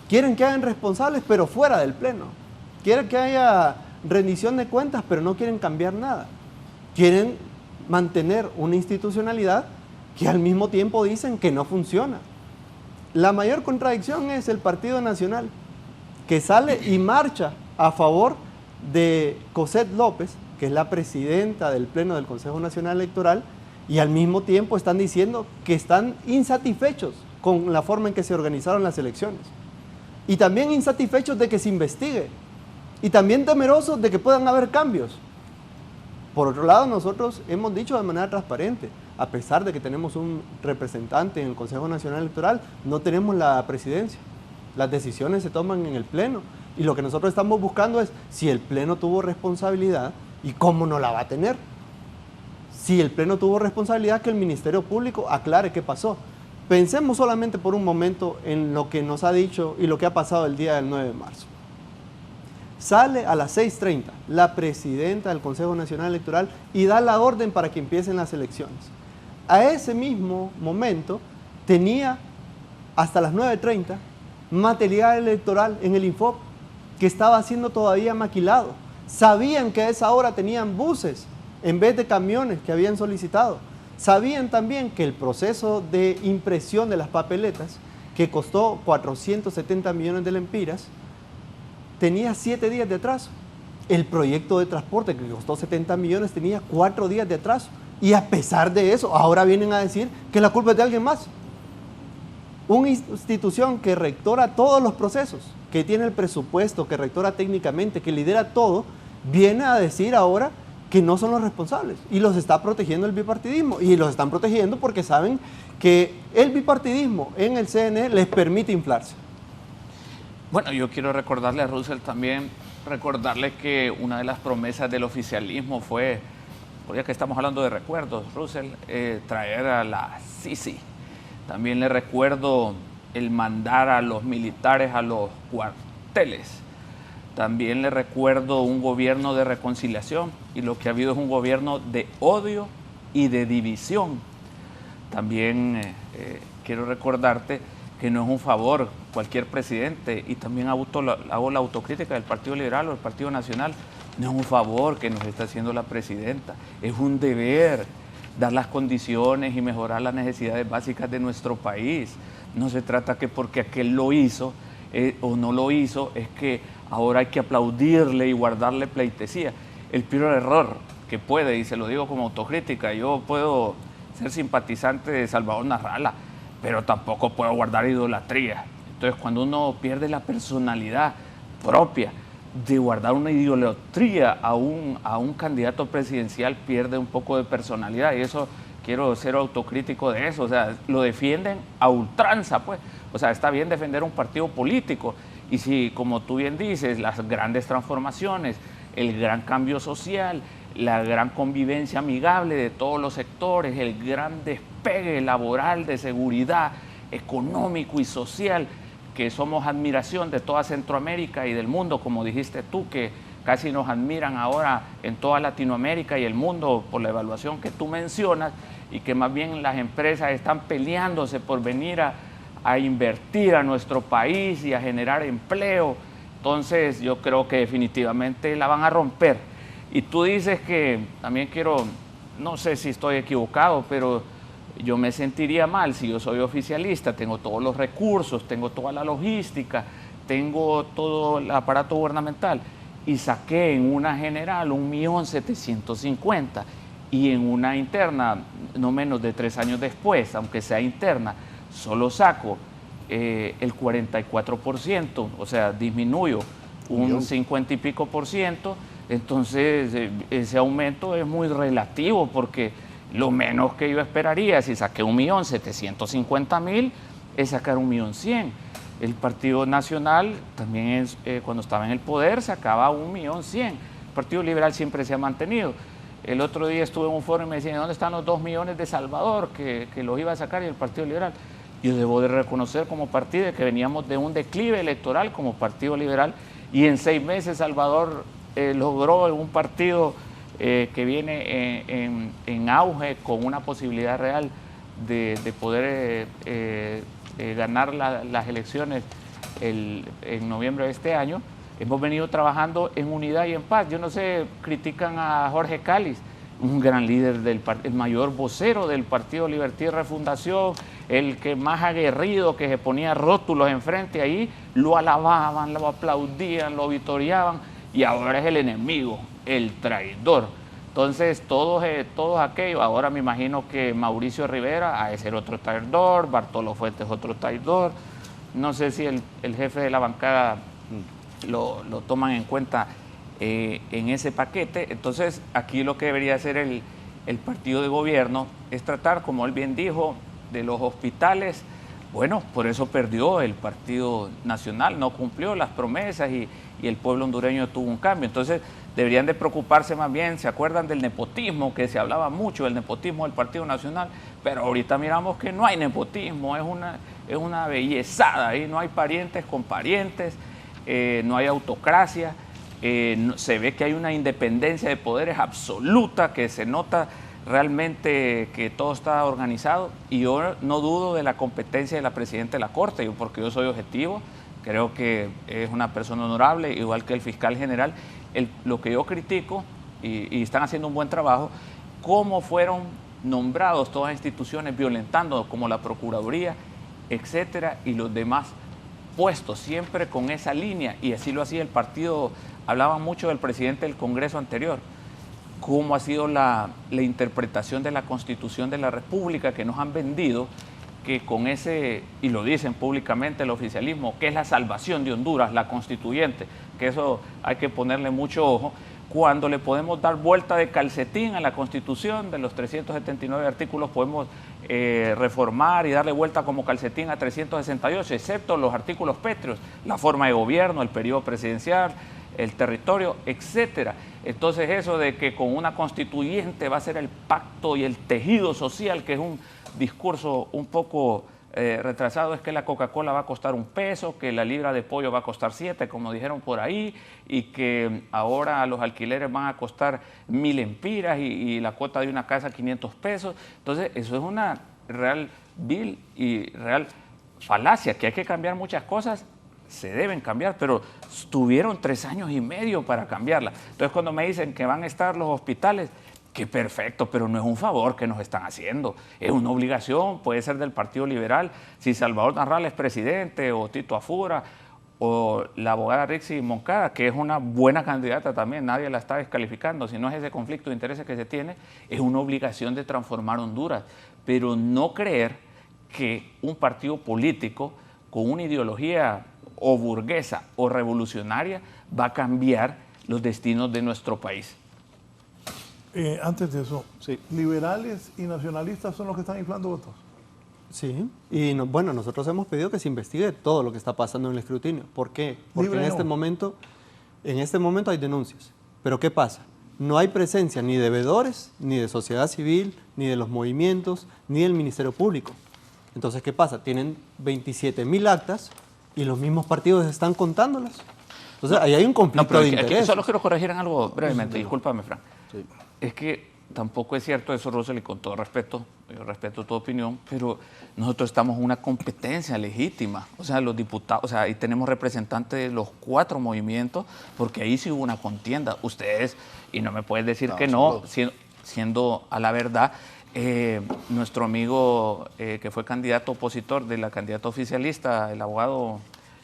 Quieren que hagan responsables, pero fuera del pleno. Quieren que haya rendición de cuentas, pero no quieren cambiar nada. Quieren mantener una institucionalidad que al mismo tiempo dicen que no funciona. La mayor contradicción es el Partido Nacional, que sale y marcha a favor de Cosette López, que es la presidenta del Pleno del Consejo Nacional Electoral, y al mismo tiempo están diciendo que están insatisfechos con la forma en que se organizaron las elecciones. Y también insatisfechos de que se investigue. Y también temerosos de que puedan haber cambios. Por otro lado, nosotros hemos dicho de manera transparente, a pesar de que tenemos un representante en el Consejo Nacional Electoral, no tenemos la presidencia. Las decisiones se toman en el Pleno. Y lo que nosotros estamos buscando es si el Pleno tuvo responsabilidad y cómo no la va a tener. Si el Pleno tuvo responsabilidad, que el Ministerio Público aclare qué pasó. Pensemos solamente por un momento en lo que nos ha dicho y lo que ha pasado el día del 9 de marzo. Sale a las 6:30 la presidenta del Consejo Nacional Electoral y da la orden para que empiecen las elecciones. A ese mismo momento tenía hasta las 9:30 material electoral en el Infop que estaba siendo todavía maquilado. Sabían que a esa hora tenían buses en vez de camiones que habían solicitado. Sabían también que el proceso de impresión de las papeletas, que costó 470 millones de lempiras, tenía 7 días de atraso. El proyecto de transporte, que costó 70 millones, tenía 4 días de atraso. Y a pesar de eso, ahora vienen a decir que la culpa es de alguien más. Una institución que rectora todos los procesos, que tiene el presupuesto, que rectora técnicamente, que lidera todo, viene a decir ahora que no son los responsables y los está protegiendo el bipartidismo. Y los están protegiendo porque saben que el bipartidismo en el CNE les permite inflarse. Bueno, yo quiero recordarle a Russell también, recordarle que una de las promesas del oficialismo fue, ya que estamos hablando de recuerdos, Russell, traer a la Sisi. También le recuerdo el mandar a los militares a los cuarteles. También le recuerdo un gobierno de reconciliación, y lo que ha habido es un gobierno de odio y de división. También quiero recordarte que no es un favor cualquier presidente, y también hago la autocrítica del Partido Liberal o del Partido Nacional, no es un favor que nos está haciendo la presidenta, es un deber dar las condiciones y mejorar las necesidades básicas de nuestro país. No se trata que porque aquel lo hizo, o no lo hizo, es que ahora hay que aplaudirle y guardarle pleitesía. El peor error que puede, y se lo digo como autocrítica, yo puedo ser simpatizante de Salvador Narrala, pero tampoco puedo guardar idolatría. Entonces, cuando uno pierde la personalidad propia de guardar una idolatría a un candidato presidencial, pierde un poco de personalidad, y eso quiero ser autocrítico de eso. O sea, lo defienden a ultranza, pues. O sea, está bien defender un partido político, y si, como tú bien dices, las grandes transformaciones, el gran cambio social, la gran convivencia amigable de todos los sectores, el gran despegue laboral, de seguridad, económico y social, que somos admiración de toda Centroamérica y del mundo, como dijiste tú, que casi nos admiran ahora en toda Latinoamérica y el mundo por la evaluación que tú mencionas, y que más bien las empresas están peleándose por venir a invertir a nuestro país y a generar empleo. Entonces yo creo que definitivamente la van a romper. Y tú dices que, también quiero, no sé si estoy equivocado, pero yo me sentiría mal si yo soy oficialista, tengo todos los recursos, tengo toda la logística, tengo todo el aparato gubernamental, y saqué en una general 1.750.000, y en una interna, no menos de 3 años después, aunque sea interna, solo saco el 44%, o sea, disminuyo un 50 y pico por ciento. Entonces ese aumento es muy relativo, porque lo menos que yo esperaría, si saqué 1.750.000, es sacar 1.100.000. El Partido Nacional también, cuando estaba en el poder, sacaba 1.100.000. El Partido Liberal siempre se ha mantenido. El otro día estuve en un foro y me decían, ¿dónde están los 2 millones de Salvador que los iba a sacar y el Partido Liberal? Yo debo de reconocer como partido que veníamos de un declive electoral como Partido Liberal, y en 6 meses Salvador logró un partido que viene en auge, con una posibilidad real de poder ganar las elecciones en noviembre de este año. Hemos venido trabajando en unidad y en paz. Yo no sé, critican a Jorge Cáliz, un gran líder, el mayor vocero del Partido Libertad y Refundación, el que más aguerrido, que se ponía rótulos enfrente ahí, lo alababan, lo aplaudían, lo vitoreaban, y ahora es el enemigo, el traidor. Entonces, todos aquellos, ahora me imagino que Mauricio Rivera ha de ser otro traidor, Bartolo Fuentes otro traidor. No sé si el jefe de la bancada lo toman en cuenta en ese paquete. Entonces, aquí lo que debería hacer el partido de gobierno es tratar, como él bien dijo, de los hospitales. Bueno, por eso perdió el Partido Nacional, no cumplió las promesas, y el pueblo hondureño tuvo un cambio. Entonces, deberían de preocuparse más bien. ¿Se acuerdan del nepotismo? Que se hablaba mucho del nepotismo del Partido Nacional, pero ahorita miramos que no hay nepotismo, es una bellezada, ahí no hay parientes con parientes, no hay autocracia, se ve que hay una independencia de poderes absoluta, que se nota realmente que todo está organizado, y yo no dudo de la competencia de la presidenta de la Corte, porque yo soy objetivo, creo que es una persona honorable, igual que el fiscal general. Lo que yo critico, y están haciendo un buen trabajo, cómo fueron nombrados todas las instituciones violentando, como la Procuraduría, etcétera, y los demás puestos, siempre con esa línea, y así lo hacía el partido. Hablaban mucho del presidente del Congreso anterior, cómo ha sido la interpretación de la Constitución de la República, que nos han vendido, que con ese, y lo dicen públicamente el oficialismo, que es la salvación de Honduras, la constituyente, que eso hay que ponerle mucho ojo, cuando le podemos dar vuelta de calcetín a la Constitución. De los 379 artículos podemos reformar y darle vuelta como calcetín a 368, excepto los artículos pétreos, la forma de gobierno, el periodo presidencial, el territorio, etcétera. Entonces, eso de que con una constituyente va a ser el pacto y el tejido social, que es un discurso un poco retrasado, es que la Coca-Cola va a costar $1, que la libra de pollo va a costar 7, como dijeron por ahí, y que ahora los alquileres van a costar 1.000 empiras y la cuota de una casa $500. Entonces, eso es una real vil y real falacia, que hay que cambiar muchas cosas. Se deben cambiar, pero tuvieron 3 años y medio para cambiarla. Entonces, cuando me dicen que van a estar los hospitales, qué perfecto, pero no es un favor que nos están haciendo, es una obligación, puede ser del Partido Liberal. Si Salvador Narrala es presidente, o Tito Afura, o la abogada Rixi Moncada, que es una buena candidata también, nadie la está descalificando, si no es ese conflicto de intereses que se tiene, es una obligación de transformar Honduras, pero no creer que un partido político con una ideología o burguesa o revolucionaria va a cambiar los destinos de nuestro país. Antes de eso, Sí. liberales y nacionalistas son los que están inflando votos. Sí, y bueno, nosotros hemos pedido que se investigue todo lo que está pasando en el escrutinio. ¿Por qué? Porque Libre en este momento hay denuncias. Pero ¿qué pasa? No hay presencia ni de veedores, ni de sociedad civil, ni de los movimientos, ni del Ministerio Público. Entonces, ¿qué pasa? Tienen 27.000 actas y los mismos partidos están contándolas. Entonces, ahí hay un conflicto de intereses. Solo quiero corregir en algo brevemente, discúlpame, Fran. Sí. Es que tampoco es cierto eso, Russell, y con todo respeto, yo respeto tu opinión, pero nosotros estamos en una competencia legítima. O sea, los diputados, o sea, ahí tenemos representantes de los 4 movimientos, porque ahí sí hubo una contienda. Ustedes, y no me puedes decir que no, siendo a la verdad, nuestro amigo que fue candidato opositor de la candidata oficialista, el abogado,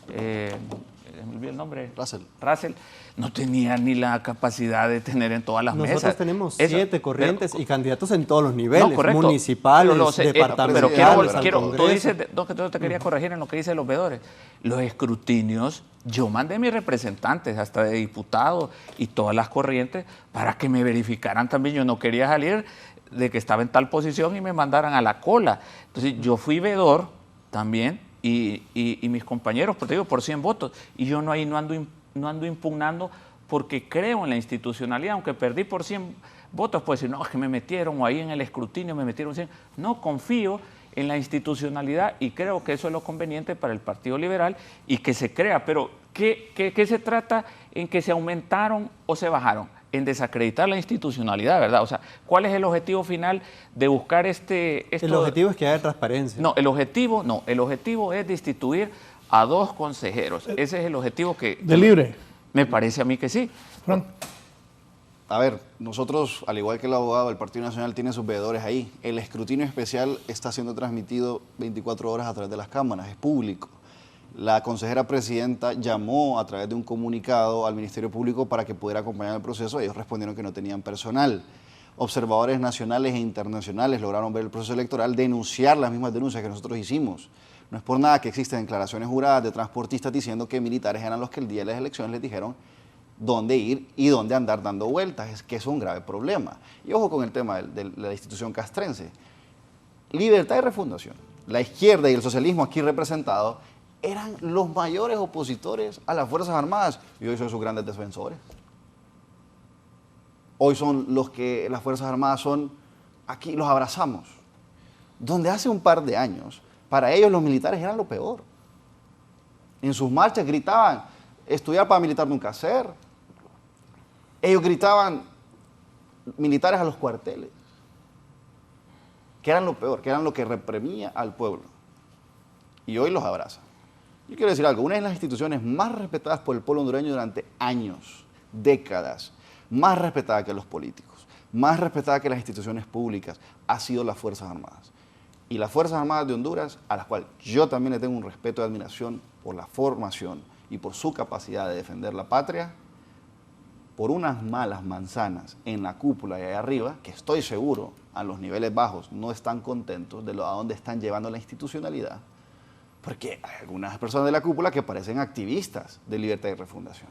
me olvidé el nombre. Russell, no tenía ni la capacidad de tener en todas las mesas. Nosotros tenemos 7 corrientes pero, y candidatos en todos los niveles, no, correcto, municipales, departamentales. Pero tú dices, yo te quería corregir en lo que dicen los veedores. Los escrutinios, yo mandé mis representantes, hasta de diputados y todas las corrientes, para que me verificaran también. Yo no quería salir de que estaba en tal posición y me mandaran a la cola. Entonces, yo fui veedor también, y mis compañeros, te digo, por 100 votos. Y yo no ando impugnando porque creo en la institucionalidad, aunque perdí por 100 votos, pues decir, no, es que me metieron, o ahí en el escrutinio me metieron 100. No, confío en la institucionalidad y creo que eso es lo conveniente para el Partido Liberal y que se crea. Pero, ¿qué se trata en que se aumentaron o se bajaron? En desacreditar la institucionalidad, ¿verdad? O sea, ¿cuál es el objetivo final de buscar El objetivo es que haya transparencia. No, el objetivo es destituir a 2 consejeros. Ese es el objetivo que... ¿De libre? Me parece a mí que sí. Frank. A ver, nosotros, al igual que el abogado del Partido Nacional, tiene sus veedores ahí. El escrutinio especial está siendo transmitido 24 horas a través de las cámaras, es público. La consejera presidenta llamó a través de un comunicado al Ministerio Público para que pudiera acompañar el proceso. Ellos respondieron que no tenían personal. Observadores nacionales e internacionales lograron ver el proceso electoral, denunciar las mismas denuncias que nosotros hicimos. No es por nada que existen declaraciones juradas de transportistas diciendo que militares eran los que el día de las elecciones les dijeron dónde ir y dónde andar dando vueltas. Es que es un grave problema. Y ojo con el tema de la institución castrense. Libertad y Refundación, la izquierda y el socialismo aquí representados, eran los mayores opositores a las Fuerzas Armadas y hoy son sus grandes defensores. Hoy son los que las Fuerzas Armadas son, aquí los abrazamos. Donde hace un par de años, para ellos los militares eran lo peor. En sus marchas gritaban, estudiar para militar nunca hacer. Ellos gritaban, militares a los cuarteles. Que eran lo peor, que eran lo que reprimía al pueblo. Y hoy los abrazan. Yo quiero decir algo, una de las instituciones más respetadas por el pueblo hondureño durante años, décadas, más respetada que los políticos, más respetada que las instituciones públicas, ha sido las Fuerzas Armadas. Y las Fuerzas Armadas de Honduras, a las cuales yo también le tengo un respeto y admiración por la formación y por su capacidad de defender la patria, por unas malas manzanas en la cúpula y allá arriba, que estoy seguro a los niveles bajos no están contentos de a dónde están llevando la institucionalidad, porque hay algunas personas de la cúpula que parecen activistas de libertad y refundación.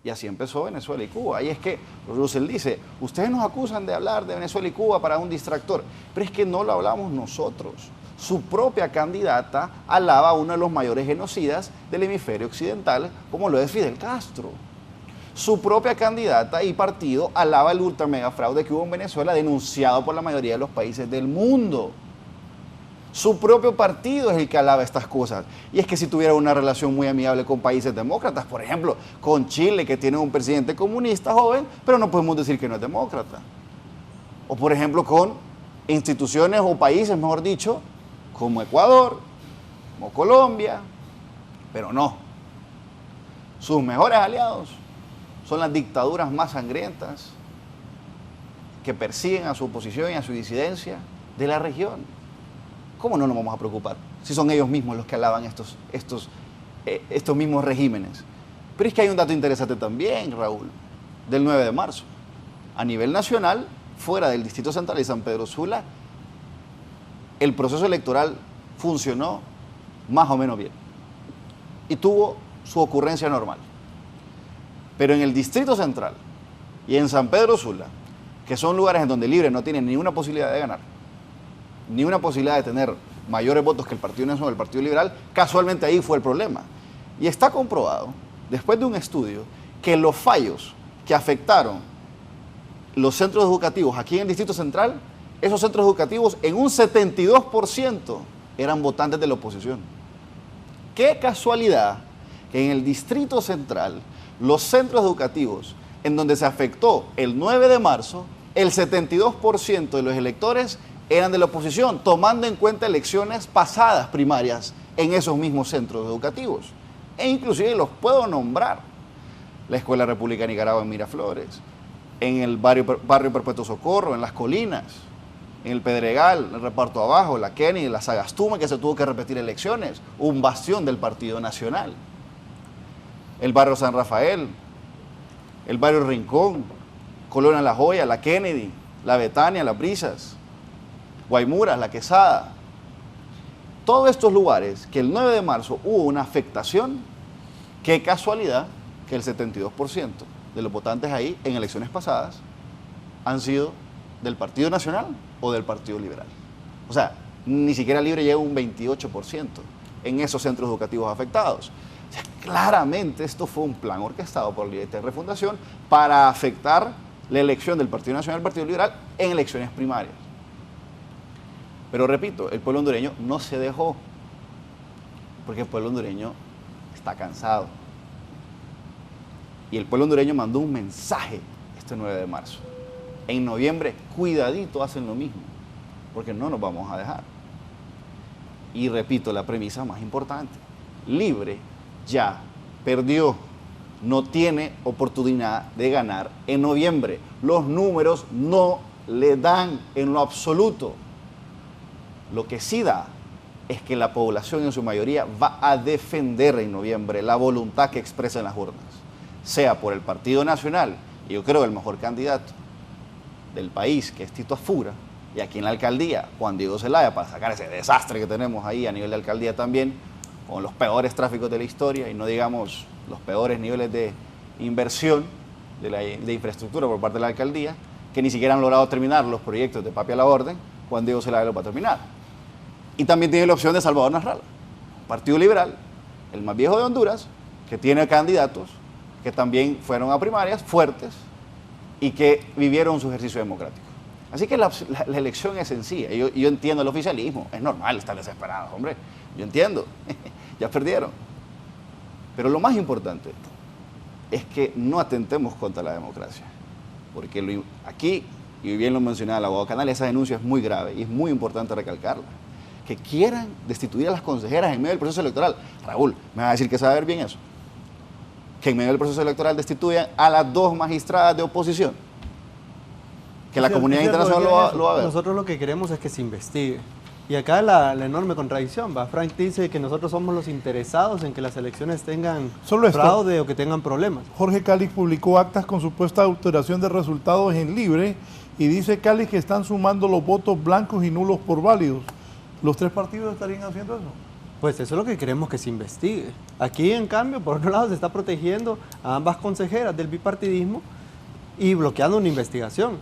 Y así empezó Venezuela y Cuba. Y es que Russell dice, ustedes nos acusan de hablar de Venezuela y Cuba para un distractor, pero es que no lo hablamos nosotros. Su propia candidata alaba a uno de los mayores genocidas del hemisferio occidental, como lo es Fidel Castro. Su propia candidata y partido alaba el ultra mega fraude que hubo en Venezuela, denunciado por la mayoría de los países del mundo. Su propio partido es el que alaba estas cosas. Y es que si tuviera una relación muy amigable con países demócratas, por ejemplo, con Chile, que tiene un presidente comunista joven, pero no podemos decir que no es demócrata. O por ejemplo, con instituciones o países, mejor dicho, como Ecuador, como Colombia, pero no. Sus mejores aliados son las dictaduras más sangrientas que persiguen a su oposición y a su disidencia de la región. ¿Cómo no nos vamos a preocupar si son ellos mismos los que alaban estos estos mismos regímenes. Pero es que hay un dato interesante también, Raúl, del 9 de marzo. A nivel nacional, fuera del Distrito Central y San Pedro Sula, el proceso electoral funcionó más o menos bien y tuvo su ocurrencia normal. Pero en el Distrito Central y en San Pedro Sula, que son lugares en donde Libre no tiene ni una posibilidad de ganar, ni una posibilidad de tener mayores votos que el Partido Nacional o el Partido Liberal, casualmente ahí fue el problema. Y está comprobado, después de un estudio, que los fallos que afectaron los centros educativos aquí en el Distrito Central, esos centros educativos en un 72% eran votantes de la oposición. Qué casualidad que en el Distrito Central, los centros educativos en donde se afectó el 9 de marzo, el 72% de los electores eran de la oposición, tomando en cuenta elecciones pasadas primarias en esos mismos centros educativos. E inclusive los puedo nombrar. La Escuela República de Nicaragua en Miraflores, en el barrio Perpetuo Socorro, en Las Colinas, en el Pedregal, el Reparto Abajo, la Kennedy, la Sagastuma, que se tuvo que repetir elecciones, un bastión del Partido Nacional. El barrio San Rafael, el barrio Rincón, Colonia La Joya, la Kennedy, la Betania, las Brisas, Guaymuras, la Quesada. Todos estos lugares que el 9 de marzo hubo una afectación, qué casualidad que el 72% de los votantes ahí en elecciones pasadas han sido del Partido Nacional o del Partido Liberal. O sea, ni siquiera Libre llega a un 28% en esos centros educativos afectados. O sea, claramente esto fue un plan orquestado por la Libertad de Refundación para afectar la elección del Partido Nacional y del Partido Liberal en elecciones primarias. Pero repito, el pueblo hondureño no se dejó, porque el pueblo hondureño está cansado. Y el pueblo hondureño mandó un mensaje este 9 de marzo. En noviembre, cuidadito, hacen lo mismo, porque no nos vamos a dejar. Y repito, la premisa más importante, Libre ya perdió, no tiene oportunidad de ganar en noviembre. Los números no le dan en lo absoluto. Lo que sí da es que la población en su mayoría va a defender en noviembre la voluntad que expresa en las urnas, sea por el Partido Nacional, y yo creo el mejor candidato del país, que es Tito Afura, y aquí en la alcaldía, Juan Diego Zelaya, para sacar ese desastre que tenemos ahí a nivel de alcaldía también, con los peores tráficos de la historia, y no digamos los peores niveles de inversión de infraestructura por parte de la alcaldía, que ni siquiera han logrado terminar los proyectos de Papi a la Orden. Juan Diego Zelaya lo va a terminar. Y también tiene la opción de Salvador Nasralla, Partido Liberal, el más viejo de Honduras, que tiene candidatos que también fueron a primarias fuertes y que vivieron su ejercicio democrático. Así que la elección es sencilla. Yo entiendo el oficialismo, es normal estar desesperados, hombre, yo entiendo, ya perdieron. Pero lo más importante es que no atentemos contra la democracia, porque aquí, y bien lo mencionaba el abogado Canales, esa denuncia es muy grave y es muy importante recalcarla. Que quieran destituir a las consejeras en medio del proceso electoral. Raúl, ¿me va a decir que sabe ver bien eso? Que en medio del proceso electoral destituyan a las 2 magistradas de oposición. Que la comunidad internacional lo va a ver. Nosotros lo que queremos es que se investigue. Y acá la enorme contradicción, ¿va? Frank dice que nosotros somos los interesados en que las elecciones tengan fraude o que tengan problemas. Jorge Calix publicó actas con supuesta alteración de resultados en Libre y dice Calix que están sumando los votos blancos y nulos por válidos. ¿Los 3 partidos estarían haciendo eso? Pues eso es lo que queremos que se investigue. Aquí, en cambio, por otro lado, se está protegiendo a ambas consejeras del bipartidismo y bloqueando una investigación.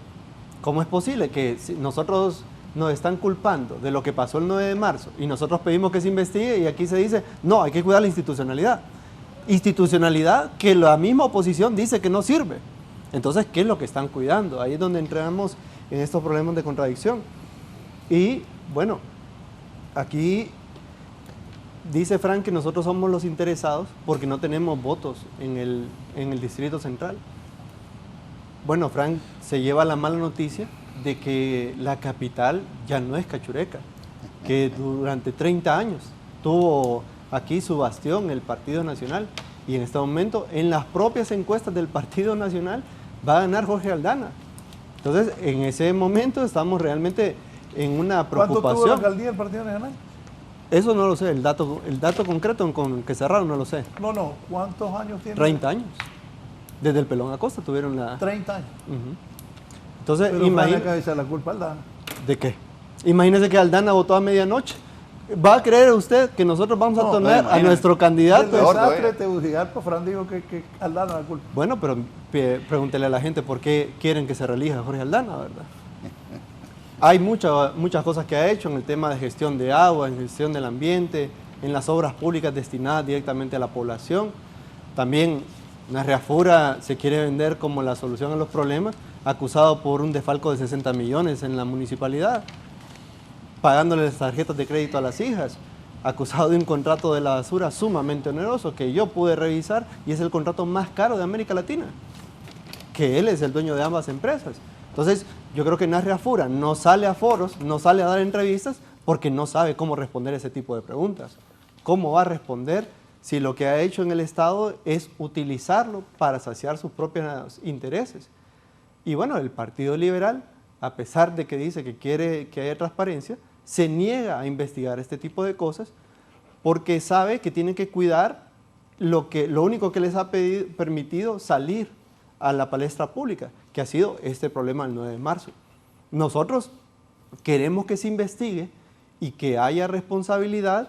¿Cómo es posible que nosotros nos están culpando de lo que pasó el 9 de marzo y nosotros pedimos que se investigue y aquí se dice, no, hay que cuidar la institucionalidad? Institucionalidad que la misma oposición dice que no sirve. Entonces, ¿qué es lo que están cuidando? Ahí es donde entramos en estos problemas de contradicción. Y, bueno, aquí dice Frank que nosotros somos los interesados porque no tenemos votos en el Distrito Central. Bueno, Frank se lleva la mala noticia de que la capital ya no es Cachureca, que durante 30 años tuvo aquí su bastión, el Partido Nacional, y en este momento, en las propias encuestas del Partido Nacional, va a ganar Jorge Aldana. Entonces, en ese momento estamos realmente en una preocupación. ¿Cuánto tuvo la alcaldía del Partido Nacional? Eso no lo sé, el dato concreto con que cerraron no lo sé. No, ¿cuántos años tiene? 30 años. Desde el Pelón Acosta tuvieron 30 años. Entonces, Pero imagínese que echar la culpa a Aldana. ¿De qué? Imagínese que Aldana votó a medianoche. ¿Va a creer usted que nosotros vamos a tener a nuestro candidato? El desastre de Tegucigalpa, Fran dijo que Aldana la culpa. Bueno, pero pregúntele a la gente por qué quieren que se reelija Jorge Aldana, ¿verdad? Hay muchas cosas que ha hecho en el tema de gestión de agua, en gestión del ambiente, en las obras públicas destinadas directamente a la población. También Narriafura se quiere vender como la solución a los problemas, acusado por un desfalco de 60 millones en la municipalidad, pagándole las tarjetas de crédito a las hijas, acusado de un contrato de la basura sumamente oneroso que yo pude revisar y es el contrato más caro de América Latina, que él es el dueño de ambas empresas. Entonces, yo creo que Narriafura no sale a foros, no sale a dar entrevistas porque no sabe cómo responder ese tipo de preguntas. ¿Cómo va a responder si lo que ha hecho en el Estado es utilizarlo para saciar sus propios intereses? Y bueno, el Partido Liberal, a pesar de que dice que quiere que haya transparencia, se niega a investigar este tipo de cosas porque sabe que tienen que cuidar lo único que les ha permitido salir a la palestra pública, que ha sido este problema del 9 de marzo. Nosotros queremos que se investigue y que haya responsabilidad,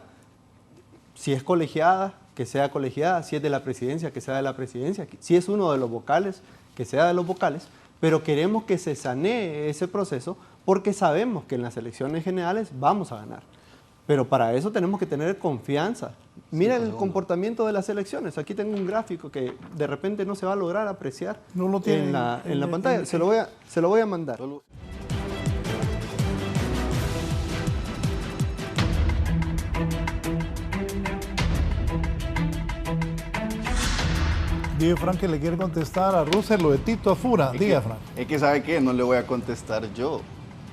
si es colegiada, que sea colegiada, si es de la presidencia, que sea de la presidencia, si es uno de los vocales, que sea de los vocales, pero queremos que se sanee ese proceso porque sabemos que en las elecciones generales vamos a ganar. Pero para eso tenemos que tener confianza. Mira el comportamiento de las elecciones. Aquí tengo un gráfico que de repente no se va a lograr apreciar no lo tiene en la pantalla. Se lo voy a mandar. Diga, Fran, que le quiere contestar a Russell lo de Tito Afura. Diga, Fran. Es que ¿sabe qué? No le voy a contestar yo.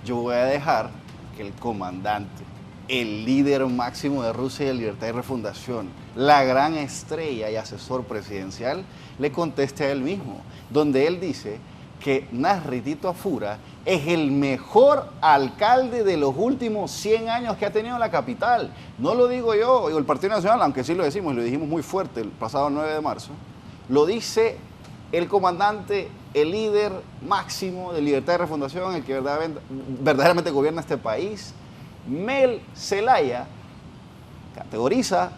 Yo voy a dejar que el comandante, el líder máximo de Rusia y de Libertad y Refundación, la gran estrella y asesor presidencial, le conteste a él mismo, donde él dice que Narri Tito Afura es el mejor alcalde de los últimos 100 años que ha tenido la capital. No lo digo yo, o el Partido Nacional, aunque sí lo decimos, y lo dijimos muy fuerte el pasado 9 de marzo, lo dice el comandante, el líder máximo de Libertad y Refundación, el que verdaderamente gobierna este país. Mel Zelaya categoriza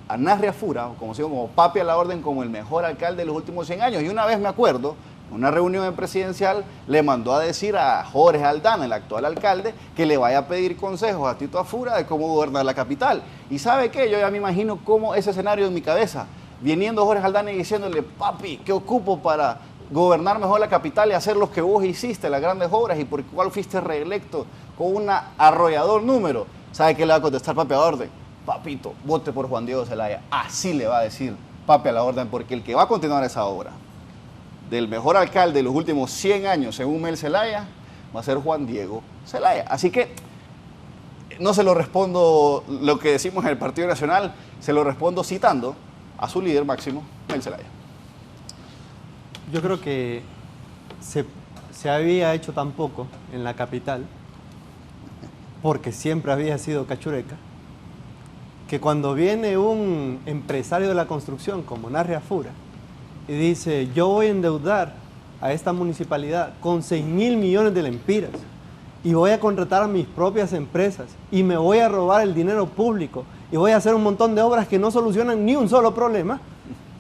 a Narriafura, conocido como Papi a la Orden, como el mejor alcalde de los últimos 100 años. Y una vez me acuerdo, en una reunión presidencial, le mandó a decir a Jorge Aldana, el actual alcalde, que le vaya a pedir consejos a Tito Afura de cómo gobernar la capital. ¿Y sabe qué? Yo ya me imagino cómo ese escenario en mi cabeza, viniendo Jorge Aldana y diciéndole: papi, ¿qué ocupo para gobernar mejor la capital y hacer lo que vos hiciste, las grandes obras, y por cuál fuiste reelecto con un arrollador número? ¿Sabe qué le va a contestar Papi a la Orden? Papito, vote por Juan Diego Zelaya. Así le va a decir Papi a la Orden, porque el que va a continuar esa obra del mejor alcalde de los últimos 100 años, según Mel Zelaya, va a ser Juan Diego Zelaya. Así que no se lo respondo lo que decimos en el Partido Nacional, se lo respondo citando a su líder máximo, Mel Zelaya. Yo creo que se había hecho tan poco en la capital, porque siempre había sido cachureca, que cuando viene un empresario de la construcción como Narriafura y dice: yo voy a endeudar a esta municipalidad con 6.000 millones de lempiras y voy a contratar a mis propias empresas y me voy a robar el dinero público y voy a hacer un montón de obras que no solucionan ni un solo problema,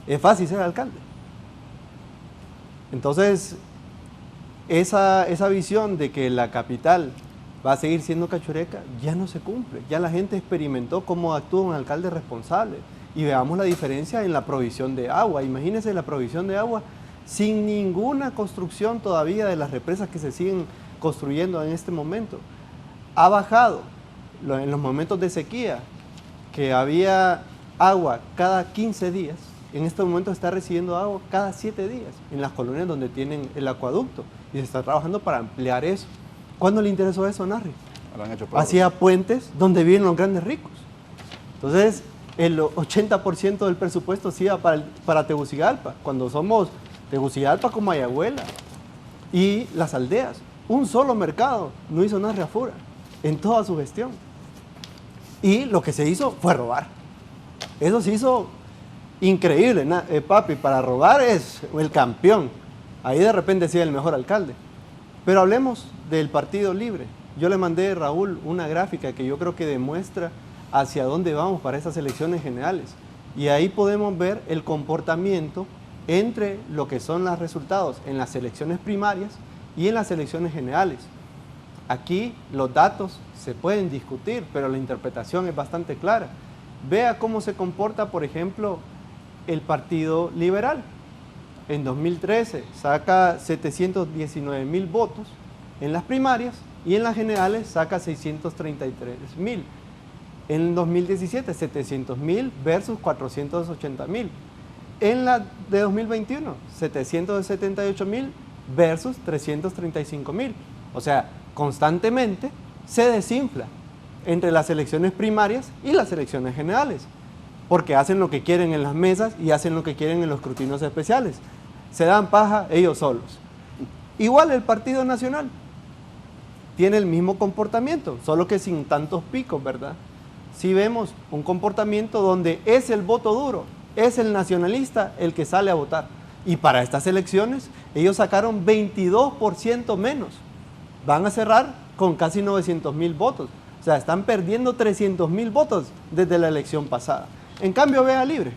es fácil ser alcalde. Entonces, esa visión de que la capital va a seguir siendo cachureca ya no se cumple. Ya la gente experimentó cómo actúa un alcalde responsable. Y veamos la diferencia en la provisión de agua. Imagínense la provisión de agua sin ninguna construcción todavía de las represas que se siguen construyendo en este momento. Ha bajado en los momentos de sequía, que había agua cada 15 días. En este momento está recibiendo agua cada 7 días en las colonias donde tienen el acueducto y se está trabajando para ampliar eso. ¿Cuándo le interesó eso a Narri? Hacía puentes donde viven los grandes ricos. Entonces, el 80% del presupuesto se iba para Tegucigalpa, cuando somos Tegucigalpa con Mayagüela y las aldeas. Un solo mercado no hizo Narriafura en toda su gestión. Y lo que se hizo fue robar. Eso se hizo increíble. Papi, para robar es el campeón. Ahí de repente sí el mejor alcalde. Pero hablemos del Partido Libre. Yo le mandé, Raúl, una gráfica que yo creo que demuestra hacia dónde vamos para esas elecciones generales. Y ahí podemos ver el comportamiento entre lo que son los resultados en las elecciones primarias y en las elecciones generales. Aquí los datos se pueden discutir, pero la interpretación es bastante clara. Vea cómo se comporta, por ejemplo, el Partido Liberal. En 2013 saca 719,000 votos en las primarias y en las generales saca 633,000. En 2017, 700,000 versus 480,000. En la de 2021, 778,000 versus 335,000. O sea, constantemente se desinfla entre las elecciones primarias y las elecciones generales, porque hacen lo que quieren en las mesas y hacen lo que quieren en los escrutinios especiales. Se dan paja ellos solos. Igual el Partido Nacional tiene el mismo comportamiento, solo que sin tantos picos, ¿verdad? Si vemos un comportamiento donde es el voto duro, es el nacionalista el que sale a votar. Y para estas elecciones ellos sacaron 22% menos. Van a cerrar con casi 900,000 votos. O sea, están perdiendo 300,000 votos desde la elección pasada. En cambio, vea Libre.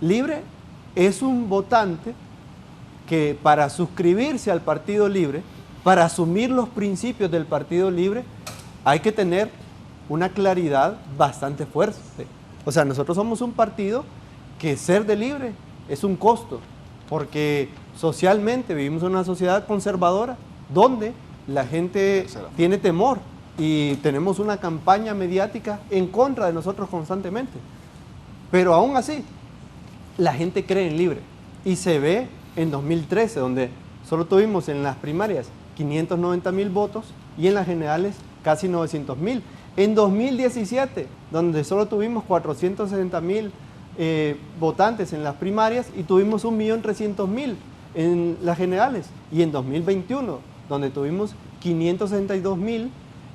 Libre es un votante que para suscribirse al Partido Libre, para asumir los principios del Partido Libre, hay que tener una claridad bastante fuerte. O sea, nosotros somos un partido que ser de Libre es un costo, porque socialmente vivimos en una sociedad conservadora donde la gente tiene temor y tenemos una campaña mediática en contra de nosotros constantemente. Pero aún así, la gente cree en Libre y se ve en 2013, donde solo tuvimos en las primarias 590,000 votos y en las generales casi 900,000. En 2017, donde solo tuvimos 460,000 votantes en las primarias y tuvimos 1.300.000 en las generales. Y en 2021, donde tuvimos 562,000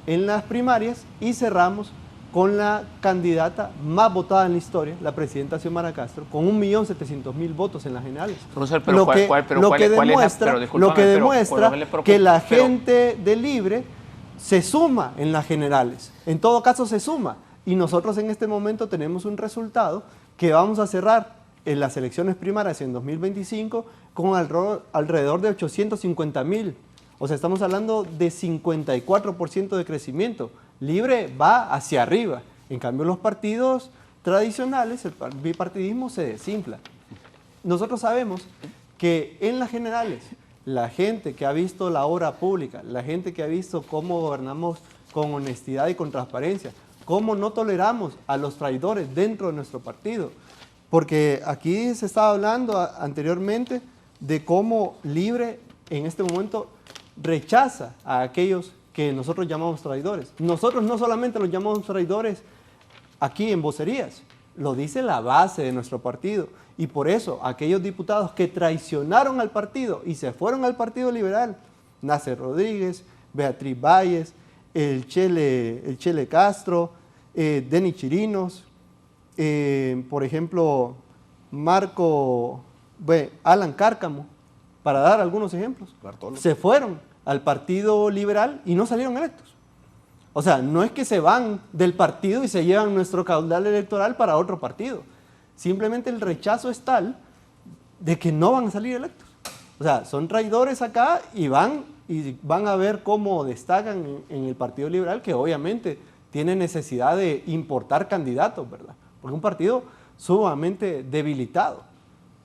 en las primarias y cerramos con la candidata más votada en la historia, la presidenta Xiomara Castro, con 1.700.000 votos en las generales. Rosel, pero lo que demuestra que la gente de Libre se suma en las generales. En todo caso se suma. Y nosotros en este momento tenemos un resultado que vamos a cerrar en las elecciones primarias en 2025 con alrededor de 850,000. O sea, estamos hablando de 54% de crecimiento. Libre va hacia arriba. En cambio, los partidos tradicionales, el bipartidismo se desinfla. Nosotros sabemos que en las generales, la gente que ha visto la obra pública, la gente que ha visto cómo gobernamos con honestidad y con transparencia, cómo no toleramos a los traidores dentro de nuestro partido. Porque aquí se estaba hablando anteriormente de cómo Libre en este momento rechaza a aquellos que nosotros llamamos traidores. Nosotros no solamente los llamamos traidores aquí en vocerías, lo dice la base de nuestro partido. Y por eso aquellos diputados que traicionaron al partido y se fueron al Partido Liberal, Nasser Rodríguez, Beatriz Valles, el Chele Castro, Denis Chirinos, por ejemplo, Alan Cárcamo, para dar algunos ejemplos, se fueron al Partido Liberal y no salieron electos. O sea, no es que se van del partido y se llevan nuestro caudal electoral para otro partido. Simplemente el rechazo es tal de que no van a salir electos. O sea, son traidores acá y van a ver cómo destacan en el Partido Liberal, que obviamente tiene necesidad de importar candidatos, ¿verdad? Porque es un partido sumamente debilitado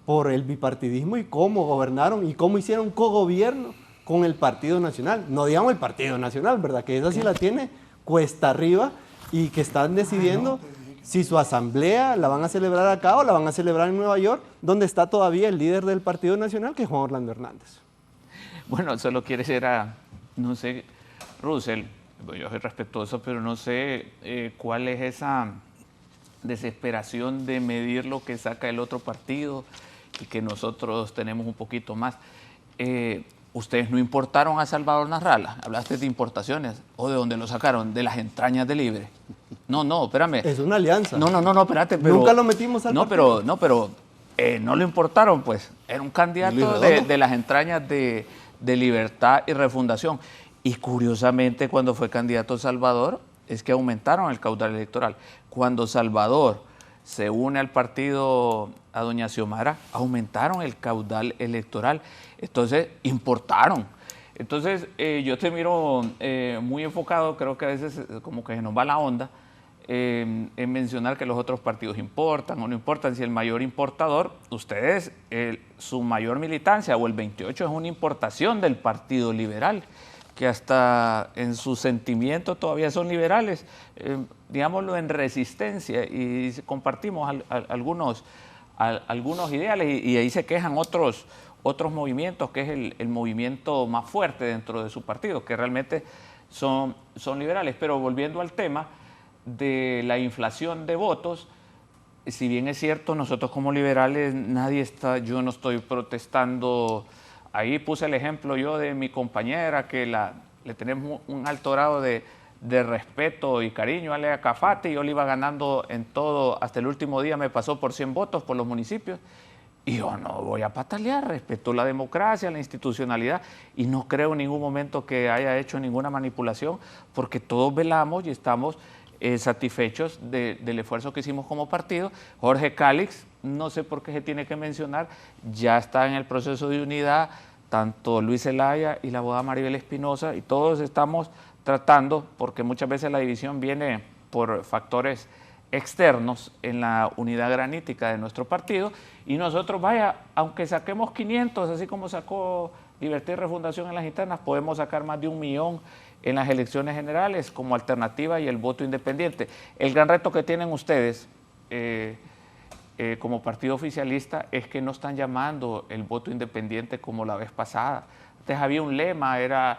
por el bipartidismo y cómo gobernaron y cómo hicieron cogobierno con el Partido Nacional. No digamos el Partido Nacional, ¿verdad? Que esa sí la tiene cuesta arriba y que están decidiendo si su asamblea la van a celebrar acá o la van a celebrar en Nueva York, donde está todavía el líder del Partido Nacional, que es Juan Orlando Hernández. Bueno, solo quiere ser no sé, Russell, yo soy respetuoso, pero no sé cuál es esa desesperación de medir lo que saca el otro partido y que nosotros tenemos un poquito más. ¿Ustedes no importaron a Salvador Narrala? Hablaste de importaciones, ¿o de dónde lo sacaron? ¿De las entrañas de Libre? No, espérame. Es una alianza. No, espérate. Pero, nunca lo metimos al partido. No le importaron, pues. Era un candidato de las entrañas de Libertad y Refundación. Y curiosamente, cuando fue candidato Salvador, es que aumentaron el caudal electoral. Cuando Salvador se une al partido a doña Xiomara, aumentaron el caudal electoral. Entonces, importaron. Entonces, yo te miro muy enfocado, creo que a veces como que se nos va la onda, en mencionar que los otros partidos importan o no importan. Si el mayor importador, ustedes, su mayor militancia o el 28 es una importación del Partido Liberal, que hasta en su sentimiento todavía son liberales, digámoslo en resistencia, y compartimos algunos ideales y ahí se quejan otros movimientos, que es el movimiento más fuerte dentro de su partido, que realmente son liberales. Pero volviendo al tema de la inflación de votos, si bien es cierto, nosotros como liberales, yo no estoy protestando. Ahí puse el ejemplo yo de mi compañera, que le tenemos un alto grado de respeto y cariño a Lea Cafati. Yo le iba ganando en todo, hasta el último día me pasó por 100 votos por los municipios. Y yo no voy a patalear, respeto la democracia, la institucionalidad, y no creo en ningún momento que haya hecho ninguna manipulación, porque todos velamos y estamos satisfechos del esfuerzo que hicimos como partido. Jorge Cálix, no sé por qué se tiene que mencionar, ya está en el proceso de unidad, tanto Luis Zelaya y la abogada Maribel Espinosa, y todos estamos tratando, porque muchas veces la división viene por factores externos en la unidad granítica de nuestro partido, y nosotros, aunque saquemos 500, así como sacó Libertad y Refundación en las internas, podemos sacar más de 1 millón en las elecciones generales como alternativa y el voto independiente. El gran reto que tienen ustedes como partido oficialista es que no están llamando el voto independiente como la vez pasada. Antes había un lema, era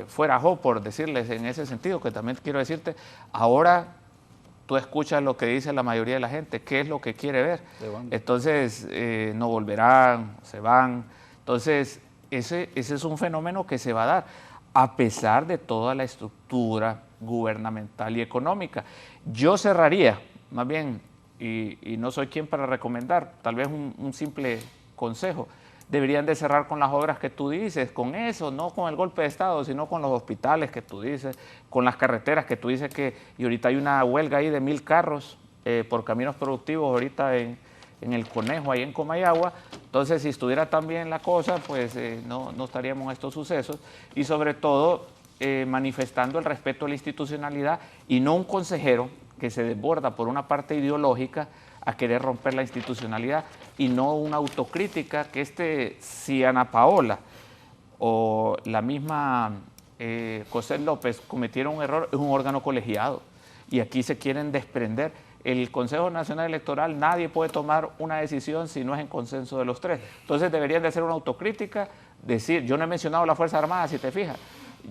fuera Jo, por decirles en ese sentido, que también quiero decirte, ahora tú escuchas lo que dice la mayoría de la gente, qué es lo que quiere ver. Entonces, no volverán, se van. Entonces, ese es un fenómeno que se va a dar, a pesar de toda la estructura gubernamental y económica. Yo cerraría, más bien, y no soy quien para recomendar, tal vez un simple consejo, deberían de cerrar con las obras que tú dices, con eso, no con el golpe de Estado, sino con los hospitales que tú dices, con las carreteras que tú dices y ahorita hay una huelga ahí de 1000 carros por caminos productivos ahorita en el Conejo, ahí en Comayagua. Entonces, si estuviera tan bien la cosa, pues no estaríamos en estos sucesos, y sobre todo manifestando el respeto a la institucionalidad y no un consejero que se desborda por una parte ideológica a querer romper la institucionalidad, y no una autocrítica que si Ana Paola o la misma José López cometieron un error, es un órgano colegiado, y aquí se quieren desprender. El Consejo Nacional Electoral, nadie puede tomar una decisión si no es en consenso de los tres. Entonces deberían de hacer una autocrítica, decir, yo no he mencionado las Fuerzas Armadas, si te fijas,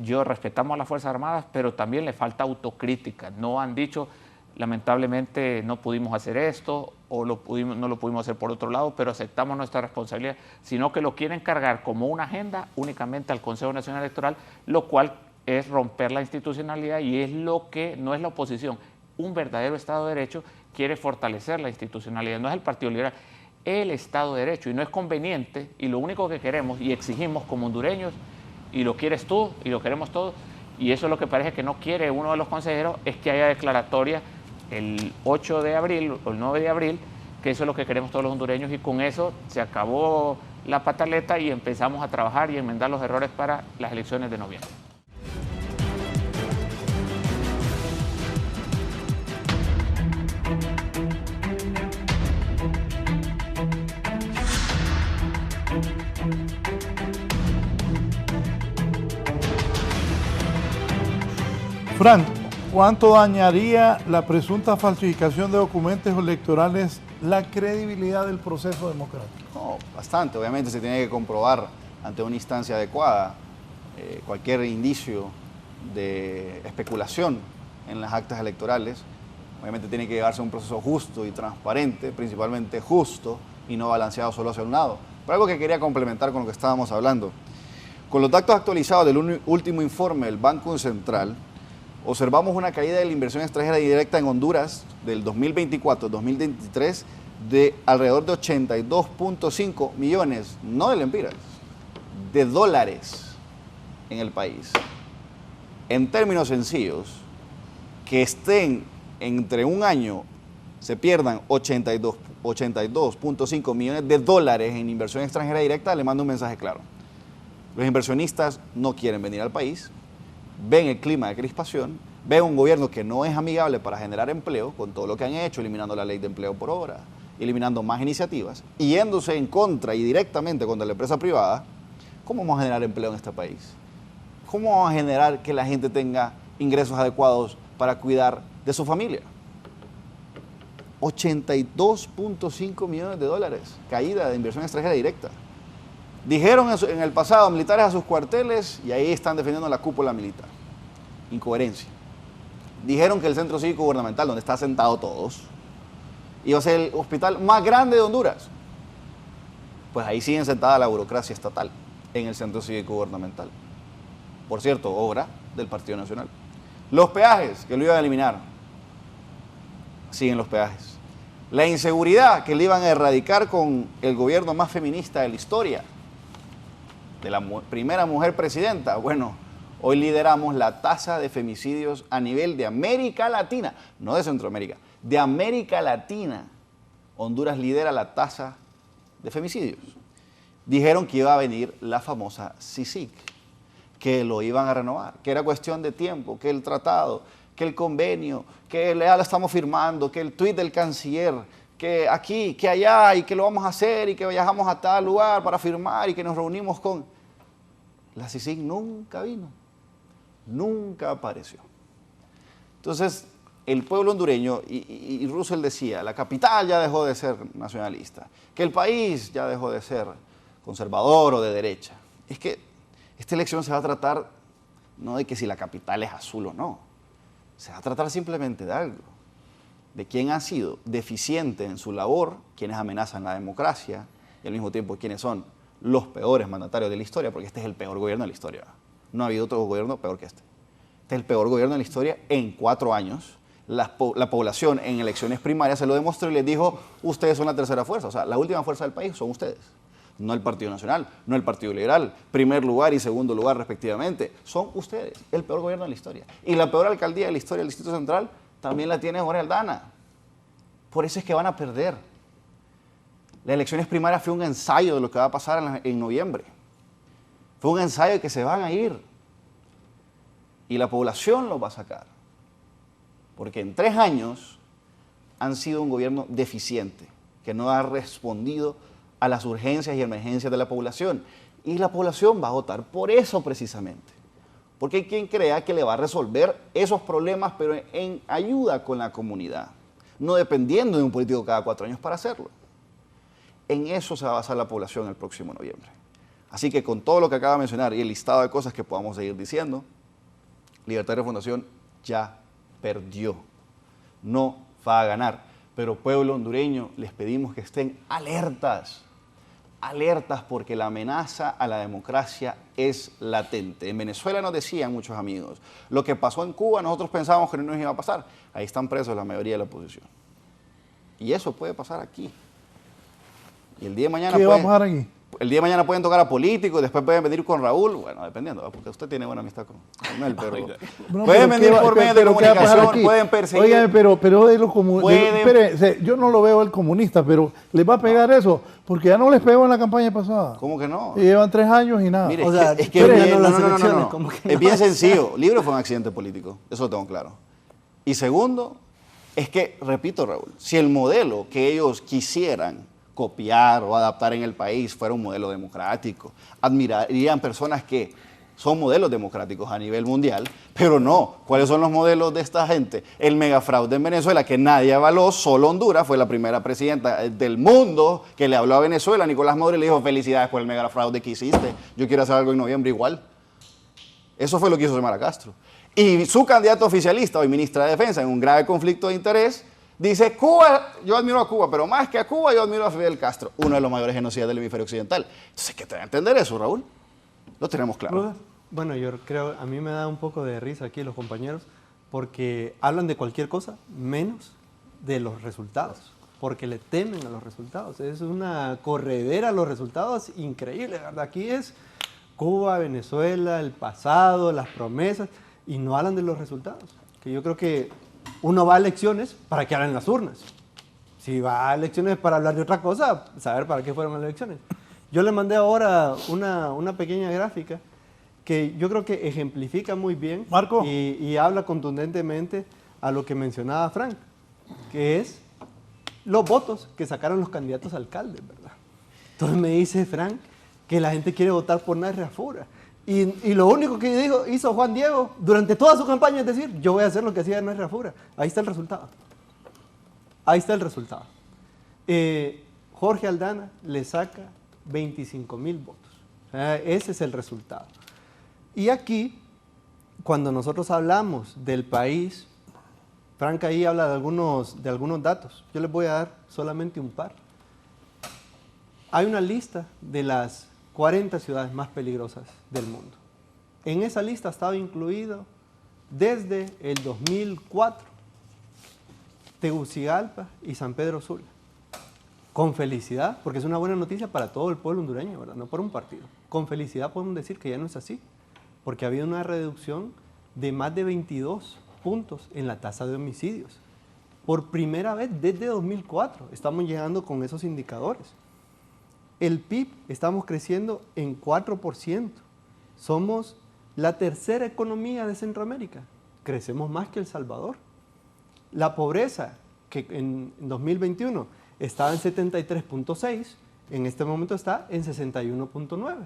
yo respetamos a las Fuerzas Armadas, pero también le falta autocrítica. No han dicho, lamentablemente no pudimos hacer esto, o no lo pudimos hacer por otro lado, pero aceptamos nuestra responsabilidad, sino que lo quieren cargar como una agenda únicamente al Consejo Nacional Electoral, lo cual es romper la institucionalidad, y es lo que no es la oposición. Un verdadero Estado de Derecho quiere fortalecer la institucionalidad, no es el Partido Liberal, el Estado de Derecho, y no es conveniente, y lo único que queremos y exigimos como hondureños, y lo quieres tú, y lo queremos todos, y eso es lo que parece que no quiere uno de los consejeros, es que haya declaratoria el 8 de abril o el 9 de abril, que eso es lo que queremos todos los hondureños, y con eso se acabó la pataleta y empezamos a trabajar y enmendar los errores para las elecciones de noviembre. Frank, ¿cuánto dañaría la presunta falsificación de documentos electorales la credibilidad del proceso democrático? No, bastante. Obviamente se tiene que comprobar ante una instancia adecuada cualquier indicio de especulación en las actas electorales. Obviamente tiene que llevarse a un proceso justo y transparente, principalmente justo y no balanceado solo hacia un lado. Pero algo que quería complementar con lo que estábamos hablando. Con los datos actualizados del último informe del Banco Central, observamos una caída de la inversión extranjera directa en Honduras del 2024-2023 de alrededor de 82.5 millones, no de lempiras, de dólares en el país. En términos sencillos, que estén entre un año, se pierdan 82.5 millones de dólares en inversión extranjera directa, le mando un mensaje claro. Los inversionistas no quieren venir al país, ven el clima de crispación, ven un gobierno que no es amigable para generar empleo, con todo lo que han hecho, eliminando la ley de empleo por hora, eliminando más iniciativas, y yéndose en contra y directamente contra la empresa privada. ¿Cómo vamos a generar empleo en este país? ¿Cómo vamos a generar que la gente tenga ingresos adecuados para cuidar de su familia? 82.5 millones de dólares, caída de inversión extranjera directa. Dijeron en el pasado militares a sus cuarteles y ahí están defendiendo la cúpula militar. Incoherencia. Dijeron que el centro cívico gubernamental, donde está sentado todos, iba a ser el hospital más grande de Honduras. Pues ahí siguen sentada la burocracia estatal en el centro cívico gubernamental. Por cierto, obra del Partido Nacional. Los peajes, que lo iban a eliminar, siguen los peajes. La inseguridad, que le iban a erradicar con el gobierno más feminista de la historia, de la primera mujer presidenta. Bueno, hoy lideramos la tasa de femicidios a nivel de América Latina, no de Centroamérica, de América Latina. Honduras lidera la tasa de femicidios. Dijeron que iba a venir la famosa CICIG, que lo iban a renovar, que era cuestión de tiempo, que el tratado, que el convenio, que ya lo estamos firmando, que el tuit del canciller, que aquí, que allá, y que lo vamos a hacer, y que viajamos a tal lugar para firmar, y que nos reunimos con... La CICIG nunca vino, nunca apareció. Entonces, el pueblo hondureño, y Roosevelt decía, la capital ya dejó de ser nacionalista, que el país ya dejó de ser conservador o de derecha. Es que esta elección se va a tratar no de que si la capital es azul o no, se va a tratar simplemente de algo, de quién ha sido deficiente en su labor, quienes amenazan la democracia y al mismo tiempo quienes son los peores mandatarios de la historia, porque este es el peor gobierno de la historia. No ha habido otro gobierno peor que este. Este es el peor gobierno de la historia en 4 años. La población en elecciones primarias se lo demostró y les dijo, ustedes son la tercera fuerza, o sea, la última fuerza del país son ustedes. No el Partido Nacional, no el Partido Liberal, primer lugar y segundo lugar respectivamente. Son ustedes, el peor gobierno de la historia. Y la peor alcaldía de la historia del Distrito Central también la tiene Jorge Aldana. Por eso es que van a perder. Las elecciones primarias fue un ensayo de lo que va a pasar en noviembre. Fue un ensayo de que se van a ir. Y la población los va a sacar. Porque en 3 años han sido un gobierno deficiente, que no ha respondido a las urgencias y emergencias de la población. Y la población va a votar por eso precisamente. Porque hay quien crea que le va a resolver esos problemas, pero en ayuda con la comunidad. No dependiendo de un político cada 4 años para hacerlo. En eso se va a basar la población el próximo noviembre. Así que con todo lo que acaba de mencionar y el listado de cosas que podamos seguir diciendo, Libertad y Refundación ya perdió. No va a ganar. Pero pueblo hondureño, les pedimos que estén alertas. Alertas porque la amenaza a la democracia es latente. En Venezuela nos decían muchos amigos, lo que pasó en Cuba nosotros pensábamos que no nos iba a pasar. Ahí están presos la mayoría de la oposición. Y eso puede pasar aquí. Y el día de mañana ¿qué va a pasar aquí? El día de mañana pueden tocar a políticos, después pueden venir con Raúl, bueno, dependiendo, porque usted tiene buena amistad con él, pero No, pueden venir por medios de comunicación, pueden perseguir. Oigan, pero de los comunistas, espere, yo no lo veo el comunista, pero les va a pegar eso, porque ya no les pegó en la campaña pasada. ¿Cómo que no? Y llevan 3 años y nada. Mire, O sea, es que es bien, ¿cómo que no? Es bien sencillo. Libre fue un accidente político, eso lo tengo claro. Y segundo, es que, repito, Raúl, si el modelo que ellos quisieran copiar o adaptar en el país fuera un modelo democrático, admirarían personas que son modelos democráticos a nivel mundial, pero no. ¿Cuáles son los modelos de esta gente? El megafraude en Venezuela, que nadie avaló, solo Honduras fue la primera presidenta del mundo que le habló a Venezuela. Nicolás Maduro le dijo, felicidades por el megafraude que hiciste, yo quiero hacer algo en noviembre igual. Eso fue lo que hizo Xiomara Castro. Y su candidato oficialista, hoy ministra de Defensa, en un grave conflicto de interés, dice, Cuba, yo admiro a Cuba, pero más que a Cuba, yo admiro a Fidel Castro, uno de los mayores genocidas del hemisferio occidental. Entonces, ¿qué te va a entender eso, Raúl? Lo tenemos claro. Bueno, yo creo, a mí me da un poco de risa aquí los compañeros, porque hablan de cualquier cosa menos de los resultados, porque le temen a los resultados. Es una corredera a los resultados increíble, ¿verdad? Aquí es Cuba, Venezuela, el pasado, las promesas, y no hablan de los resultados. Que yo creo que uno va a elecciones para que hablen las urnas. Si va a elecciones para hablar de otra cosa, saber para qué fueron las elecciones. Yo le mandé ahora una pequeña gráfica que yo creo que ejemplifica muy bien, Marco, y habla contundentemente a lo que mencionaba Frank, que es los votos que sacaron los candidatos a alcaldes, ¿verdad? Entonces me dice Frank que la gente quiere votar por Nair Rafura. Y lo único que hizo Juan Diego durante toda su campaña es decir, yo voy a hacer lo que hacía Nair Rafura. Ahí está el resultado. Ahí está el resultado. Jorge Aldana le saca 25,000 votos. Ese es el resultado. Y aquí, cuando nosotros hablamos del país, Frank ahí habla de algunos datos. Yo les voy a dar solamente un par. Hay una lista de las 40 ciudades más peligrosas del mundo. En esa lista estaba incluido desde el 2004 Tegucigalpa y San Pedro Sula. Con felicidad, porque es una buena noticia para todo el pueblo hondureño, ¿verdad? No por un partido. Con felicidad podemos decir que ya no es así, porque ha habido una reducción de más de 22 puntos en la tasa de homicidios. Por primera vez desde 2004 estamos llegando con esos indicadores. El PIB estamos creciendo en 4%. Somos la tercera economía de Centroamérica. Crecemos más que El Salvador. La pobreza, que en 2021 estaba en 73.6, en este momento está en 61.9.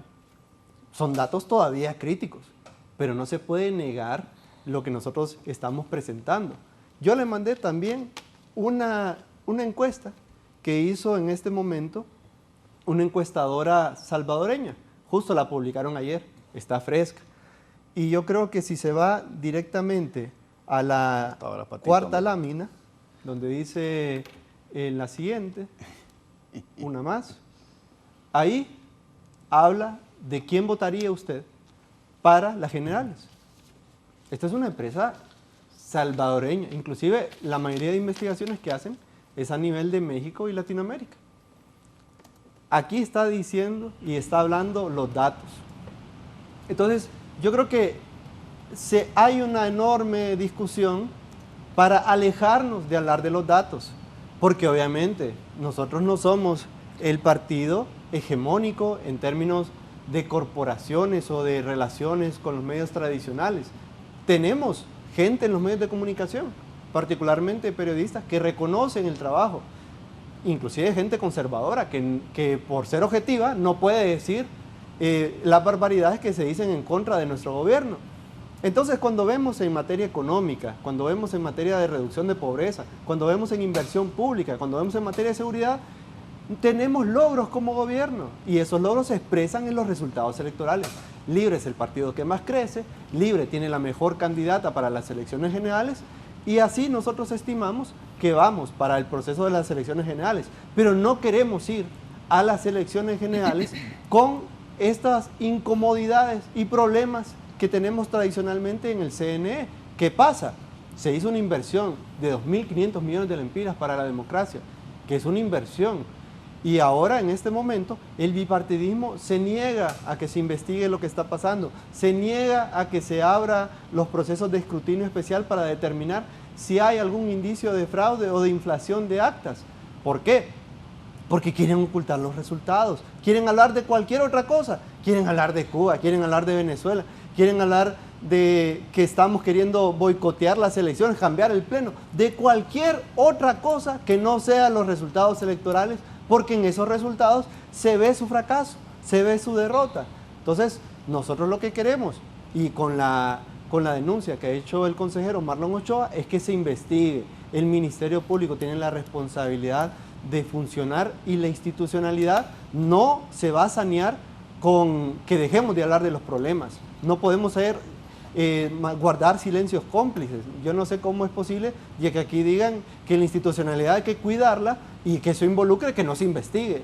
Son datos todavía críticos, pero no se puede negar lo que nosotros estamos presentando. Yo le mandé también una encuesta que hizo en este momento una encuestadora salvadoreña. Justo la publicaron ayer, está fresca. Y yo creo que si se va directamente a la cuarta lámina, donde dice en la siguiente, una más, ahí habla de quién votaría usted para las generales. Esta es una empresa salvadoreña, inclusive la mayoría de investigaciones que hacen es a nivel de México y Latinoamérica. Aquí está diciendo y está hablando los datos. Entonces, yo creo que hay una enorme discusión para alejarnos de hablar de los datos, porque obviamente nosotros no somos el partido hegemónico en términos de corporaciones o de relaciones con los medios tradicionales. Tenemos gente en los medios de comunicación, particularmente periodistas, que reconocen el trabajo, inclusive gente conservadora que por ser objetiva no puede decir las barbaridades que se dicen en contra de nuestro gobierno. Entonces, cuando vemos en materia económica, cuando vemos en materia de reducción de pobreza, cuando vemos en inversión pública, cuando vemos en materia de seguridad, tenemos logros como gobierno y esos logros se expresan en los resultados electorales. Libre es el partido que más crece, Libre tiene la mejor candidata para las elecciones generales y así nosotros estimamos que vamos para el proceso de las elecciones generales, pero no queremos ir a las elecciones generales con estas incomodidades y problemas que tenemos tradicionalmente en el CNE. ¿Qué pasa? Se hizo una inversión de 2.500 millones de lempiras para la democracia, que es una inversión. Y ahora, en este momento, el bipartidismo se niega a que se investigue lo que está pasando, se niega a que se abra los procesos de escrutinio especial para determinar si hay algún indicio de fraude o de inflación de actas. ¿Por qué? Porque quieren ocultar los resultados, quieren hablar de cualquier otra cosa, quieren hablar de Cuba, quieren hablar de Venezuela, quieren hablar de que estamos queriendo boicotear las elecciones, cambiar el pleno, de cualquier otra cosa que no sean los resultados electorales, porque en esos resultados se ve su fracaso, se ve su derrota. Entonces, nosotros lo que queremos, y con la denuncia que ha hecho el consejero Marlon Ochoa, es que se investigue. El Ministerio Público tiene la responsabilidad de funcionar y la institucionalidad no se va a sanear con que dejemos de hablar de los problemas. No podemos guardar silencios cómplices. Yo no sé cómo es posible y que aquí digan que la institucionalidad hay que cuidarla y que eso involucre que no se investigue,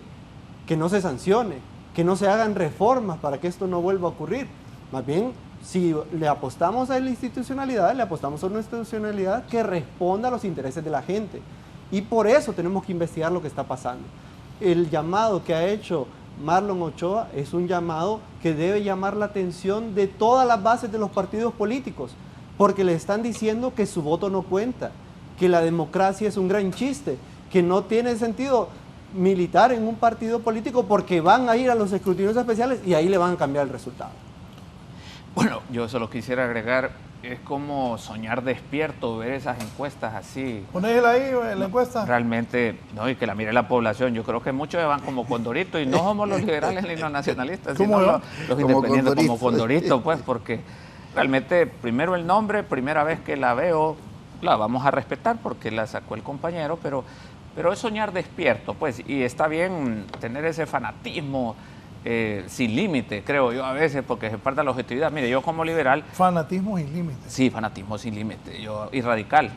que no se sancione, que no se hagan reformas para que esto no vuelva a ocurrir. Más bien Si le apostamos a la institucionalidad, le apostamos a una institucionalidad que responda a los intereses de la gente. Y por eso tenemos que investigar lo que está pasando. El llamado que ha hecho Marlon Ochoa es un llamado que debe llamar la atención de todas las bases de los partidos políticos, porque le están diciendo que su voto no cuenta, que la democracia es un gran chiste, que no tiene sentido militar en un partido político porque van a ir a los escrutinios especiales y ahí le van a cambiar el resultado. Bueno, yo solo quisiera agregar, es como soñar despierto, ver esas encuestas así. Ponésela ahí en la encuesta. Realmente, no, y que la mire la población. Yo creo que muchos van como condoritos y no somos los liberales ni los nacionalistas, sino los independientes como condoritos, pues, porque realmente, primero el nombre, primera vez que la veo, la vamos a respetar porque la sacó el compañero, pero es soñar despierto, pues, y está bien tener ese fanatismo sin límite, creo yo a veces, porque se parte de la objetividad. Mire, yo como liberal... Fanatismo sin límite. Sí, fanatismo sin límite, y radical,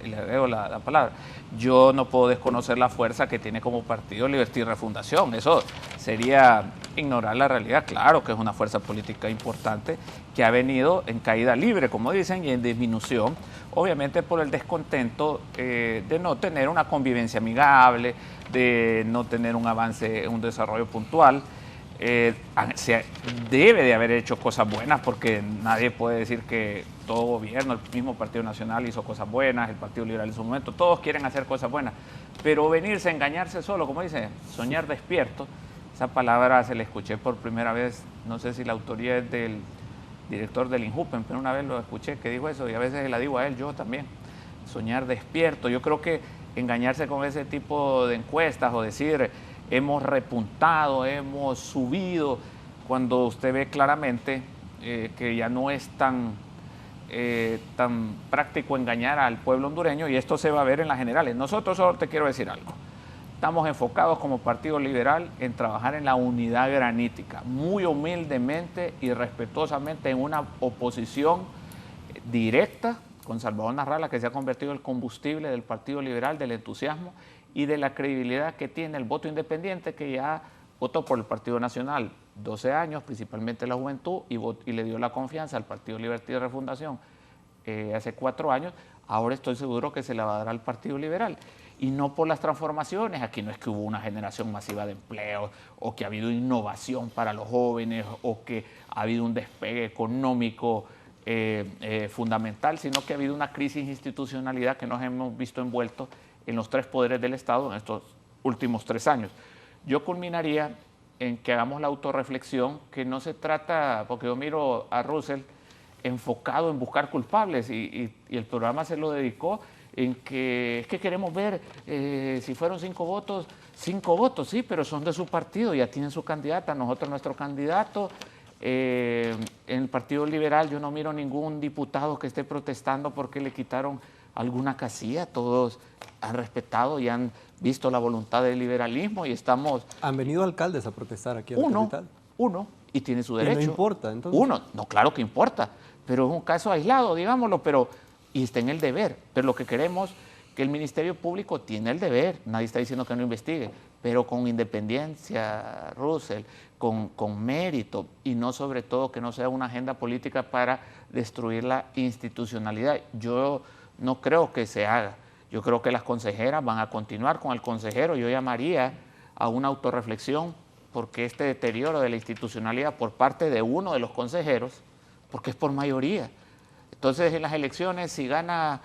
le veo la palabra. Yo no puedo desconocer la fuerza que tiene como partido Libertad y Refundación, eso sería ignorar la realidad. Claro que es una fuerza política importante que ha venido en caída libre, como dicen, y en disminución, obviamente por el descontento de no tener una convivencia amigable, de no tener un avance, un desarrollo puntual. Se debe de haber hecho cosas buenas, porque nadie puede decir que todo gobierno, el mismo Partido Nacional hizo cosas buenas, el Partido Liberal en su momento, todos quieren hacer cosas buenas, pero venirse a engañarse solo, como dice, soñar despierto, esa palabra se la escuché por primera vez, no sé si la autoría es del director del INJUPEN, pero una vez lo escuché que dijo eso y a veces la digo a él, yo también, soñar despierto. Yo creo que engañarse con ese tipo de encuestas o decir hemos repuntado, hemos subido, cuando usted ve claramente que ya no es tan práctico engañar al pueblo hondureño, y esto se va a ver en las generales. Nosotros, solo te quiero decir algo, estamos enfocados como Partido Liberal en trabajar en la unidad granítica, muy humildemente y respetuosamente, en una oposición directa con Salvador Narrala, que se ha convertido en el combustible del Partido Liberal, del entusiasmo y de la credibilidad que tiene el voto independiente, que ya votó por el Partido Nacional 12 años, principalmente la juventud, y le dio la confianza al Partido Libertad y Refundación hace 4 años. Ahora estoy seguro que se la va a dar al Partido Liberal. Y no por las transformaciones. Aquí no es que hubo una generación masiva de empleo, o que ha habido innovación para los jóvenes, o que ha habido un despegue económico fundamental, sino que ha habido una crisis de institucionalidad que nos hemos visto envueltos en los 3 poderes del Estado en estos últimos 3 años. Yo culminaría en que hagamos la autorreflexión, que no se trata, porque yo miro a Russell enfocado en buscar culpables, y el programa se lo dedicó en que es que queremos ver si fueron 5 votos, 5 votos, sí, pero son de su partido, ya tienen su candidata, nosotros nuestro candidato. En el Partido Liberal yo no miro ningún diputado que esté protestando porque le quitaron alguna casilla, todos han respetado y han visto la voluntad del liberalismo, y estamos... ¿Han venido alcaldes a protestar aquí en la capital? Uno, y tiene su derecho. ¿Y no importa, entonces? Uno, no, claro que importa, pero es un caso aislado, digámoslo, y está en el deber. Pero lo que queremos, que el Ministerio Público tiene el deber, nadie está diciendo que no investigue, pero con independencia, Russell, con mérito, y no sobre todo que no sea una agenda política para destruir la institucionalidad. Yo no creo que se haga. Yo creo que las consejeras van a continuar con el consejero. Yo llamaría a una autorreflexión, porque este deterioro de la institucionalidad por parte de uno de los consejeros, porque es por mayoría. Entonces, en las elecciones, si gana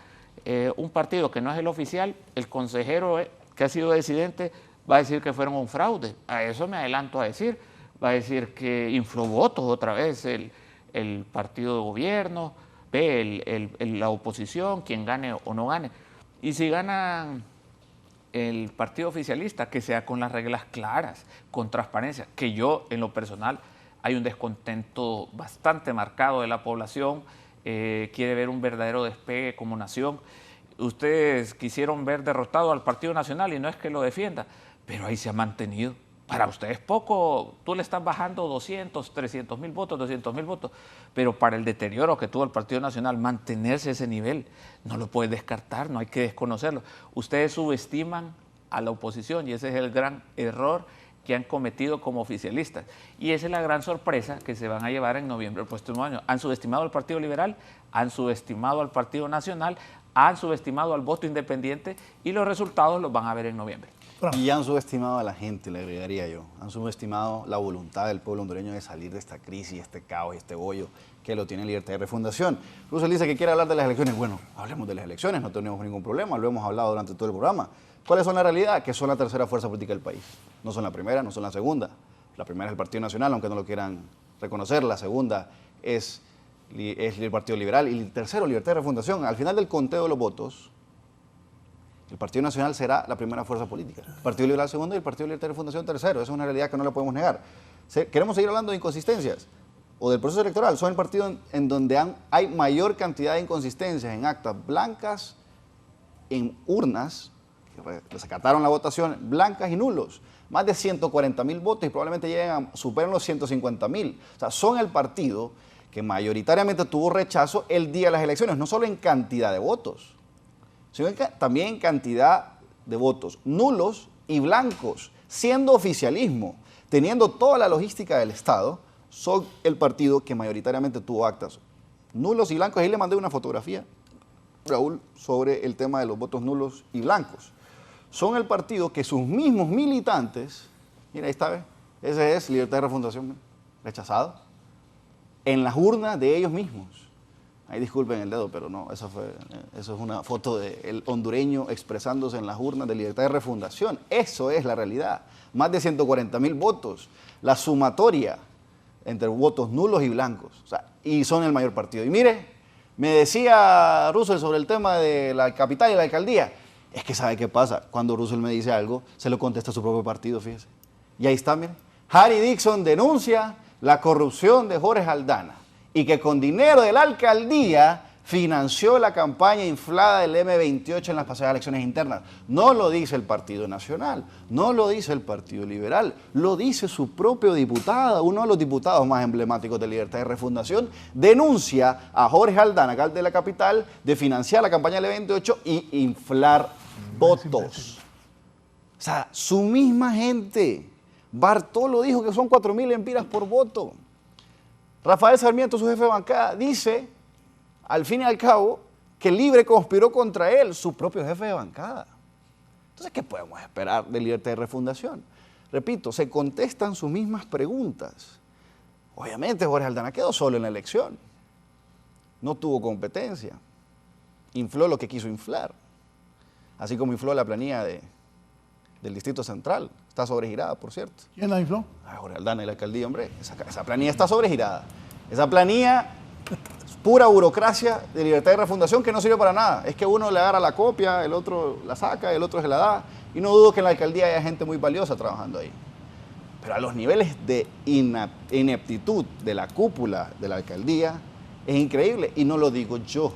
un partido que no es el oficial, el consejero que ha sido disidente va a decir que fueron un fraude. A eso me adelanto a decir. Va a decir que infló votos otra vez el partido de gobierno, la oposición, quien gane o no gane. Y si gana el partido oficialista, que sea con las reglas claras, con transparencia, que yo, en lo personal, hay un descontento bastante marcado de la población, quiere ver un verdadero despegue como nación. Ustedes quisieron ver derrotado al Partido Nacional, y no es que lo defienda, pero ahí se ha mantenido. Para ustedes poco, tú le estás bajando 200, 300 mil votos, 200 mil votos, pero para el deterioro que tuvo el Partido Nacional, mantenerse ese nivel, no lo puedes descartar, no hay que desconocerlo. Ustedes subestiman a la oposición, y ese es el gran error que han cometido como oficialistas. Y esa es la gran sorpresa que se van a llevar en noviembre del próximo año. Han subestimado al Partido Liberal, han subestimado al Partido Nacional, han subestimado al voto independiente y los resultados los van a ver en noviembre. Y han subestimado a la gente, le agregaría yo. Han subestimado la voluntad del pueblo hondureño de salir de esta crisis, este caos, este bollo que lo tiene Libertad y Refundación. Russell dice que quiere hablar de las elecciones. Bueno, hablemos de las elecciones, no tenemos ningún problema, lo hemos hablado durante todo el programa. ¿Cuáles son la realidad? Que son la tercera fuerza política del país. No son la primera, no son la segunda. La primera es el Partido Nacional, aunque no lo quieran reconocer. La segunda es el Partido Liberal. Y el tercero, Libertad y Refundación. Al final del conteo de los votos, el Partido Nacional será la primera fuerza política. El Partido Liberal segundo y el Partido Libertad y Refundación tercero. Esa es una realidad que no la podemos negar. ¿Queremos seguir hablando de inconsistencias o del proceso electoral? Son el partido en donde hay mayor cantidad de inconsistencias en actas blancas, en urnas, que desacataron la votación, blancas y nulos. Más de 140.000 votos y probablemente superen los 150.000. O sea, son el partido que mayoritariamente tuvo rechazo el día de las elecciones, no solo en cantidad de votos, sino también en cantidad de votos nulos y blancos, siendo oficialismo, teniendo toda la logística del Estado, son el partido que mayoritariamente tuvo actas nulos y blancos. Ahí le mandé una fotografía, Raúl, sobre el tema de los votos nulos y blancos. Son el partido que sus mismos militantes, mira, ahí está, ¿ves? Ese es Libertad y Refundación, rechazado, en las urnas de ellos mismos. Ahí disculpen el dedo, pero no, eso es una foto del hondureño expresándose en las urnas de Libertad y Refundación. Eso es la realidad. Más de 140.000 votos. La sumatoria entre votos nulos y blancos. O sea, y son el mayor partido. Y mire, me decía Russell sobre el tema de la capital y la alcaldía. Es que ¿sabe qué pasa? Cuando Russell me dice algo, se lo contesta a su propio partido, fíjese. Y ahí está, mire. Harry Dixon denuncia la corrupción de Jorge Aldana y que con dinero de la alcaldía financió la campaña inflada del M28 en las pasadas elecciones internas. No lo dice el Partido Nacional, no lo dice el Partido Liberal, lo dice su propio diputado, uno de los diputados más emblemáticos de Libertad y Refundación, denuncia a Jorge Aldana, alcalde de la capital, de financiar la campaña del M28 y inflar votos. O sea, su misma gente. Bartolo dijo que son 4.000 empiras por voto. Rafael Sarmiento, su jefe de bancada, dice, al fin y al cabo, que Libre conspiró contra él, su propio jefe de bancada. Entonces, ¿qué podemos esperar de Libertad y Refundación? Repito, se contestan sus mismas preguntas. Obviamente, Jorge Aldana quedó solo en la elección. No tuvo competencia. Infló lo que quiso inflar. Así como infló la planilla del Distrito Central. Está sobregirada, por cierto. ¿Quién la infló? Jorge Aldana y la alcaldía, hombre. Esa planilla está sobregirada. Esa planilla es pura burocracia de Libertad y Refundación que no sirve para nada. Es que uno le agarra la copia, el otro la saca, el otro se la da. Y no dudo que en la alcaldía haya gente muy valiosa trabajando ahí. Pero a los niveles de ineptitud de la cúpula de la alcaldía es increíble. Y no lo digo yo,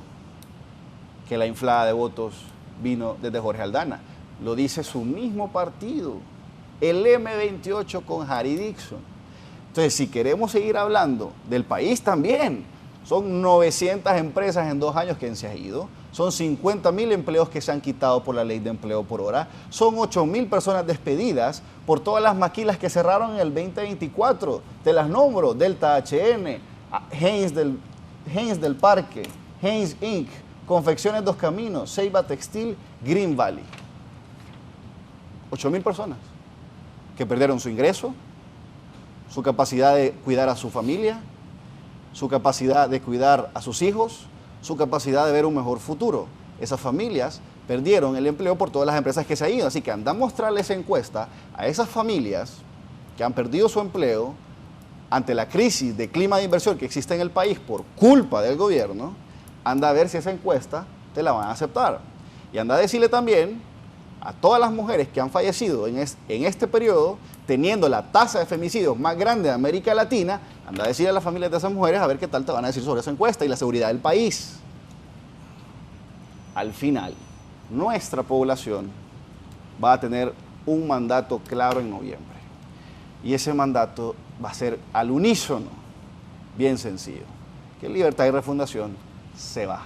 que la inflada de votos vino desde Jorge Aldana. Lo dice su mismo partido, el M28 con Harry Dixon. Entonces, si queremos seguir hablando del país también, son 900 empresas en 2 años que se han ido, son 50.000 empleos que se han quitado por la ley de empleo por hora, son 8.000 personas despedidas por todas las maquilas que cerraron en el 2024. Te las nombro: Delta HN, Heinz del Parque, Heinz Inc., Confecciones Dos Caminos, Ceiba Textil, Green Valley. 8.000 personas que perdieron su ingreso, su capacidad de cuidar a su familia, su capacidad de cuidar a sus hijos, su capacidad de ver un mejor futuro. Esas familias perdieron el empleo por todas las empresas que se han ido. Así que anda a mostrarles esa encuesta a esas familias que han perdido su empleo ante la crisis de clima de inversión que existe en el país por culpa del gobierno. Anda a ver si esa encuesta te la van a aceptar. Y anda a decirle también a todas las mujeres que han fallecido en este periodo, teniendo la tasa de femicidios más grande de América Latina, anda a decirle a las familias de esas mujeres a ver qué tal te van a decir sobre esa encuesta y la seguridad del país. Al final, nuestra población va a tener un mandato claro en noviembre. Y ese mandato va a ser al unísono, bien sencillo, que Libertad y Refundación se va.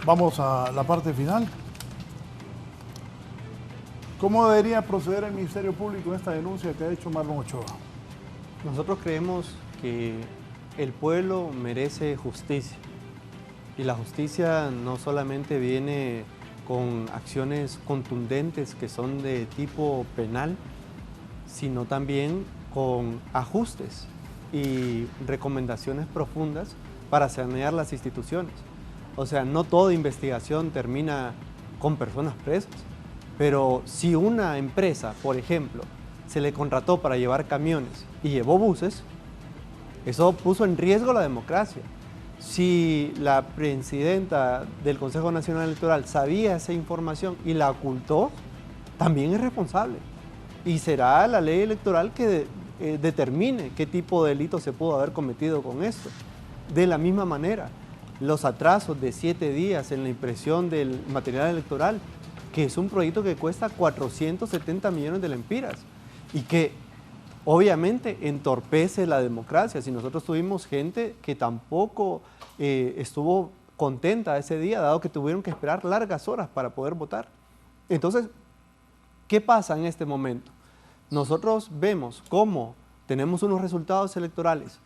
Vamos a la parte final. ¿Cómo debería proceder el Ministerio Público en esta denuncia que ha hecho Marlon Ochoa? Nosotros creemos que el pueblo merece justicia. Y la justicia no solamente viene con acciones contundentes que son de tipo penal, sino también con ajustes y recomendaciones profundas para sanear las instituciones. O sea, no toda investigación termina con personas presas, pero si una empresa, por ejemplo, se le contrató para llevar camiones y llevó buses, eso puso en riesgo la democracia. Si la presidenta del Consejo Nacional Electoral sabía esa información y la ocultó, también es responsable. Y será la ley electoral que determine qué tipo de delito se pudo haber cometido con esto. De la misma manera, los atrasos de 7 días en la impresión del material electoral, que es un proyecto que cuesta 470 millones de lempiras y que obviamente entorpece la democracia. Si nosotros tuvimos gente que tampoco estuvo contenta ese día, dado que tuvieron que esperar largas horas para poder votar. Entonces, ¿qué pasa en este momento? Nosotros vemos cómo tenemos unos resultados electorales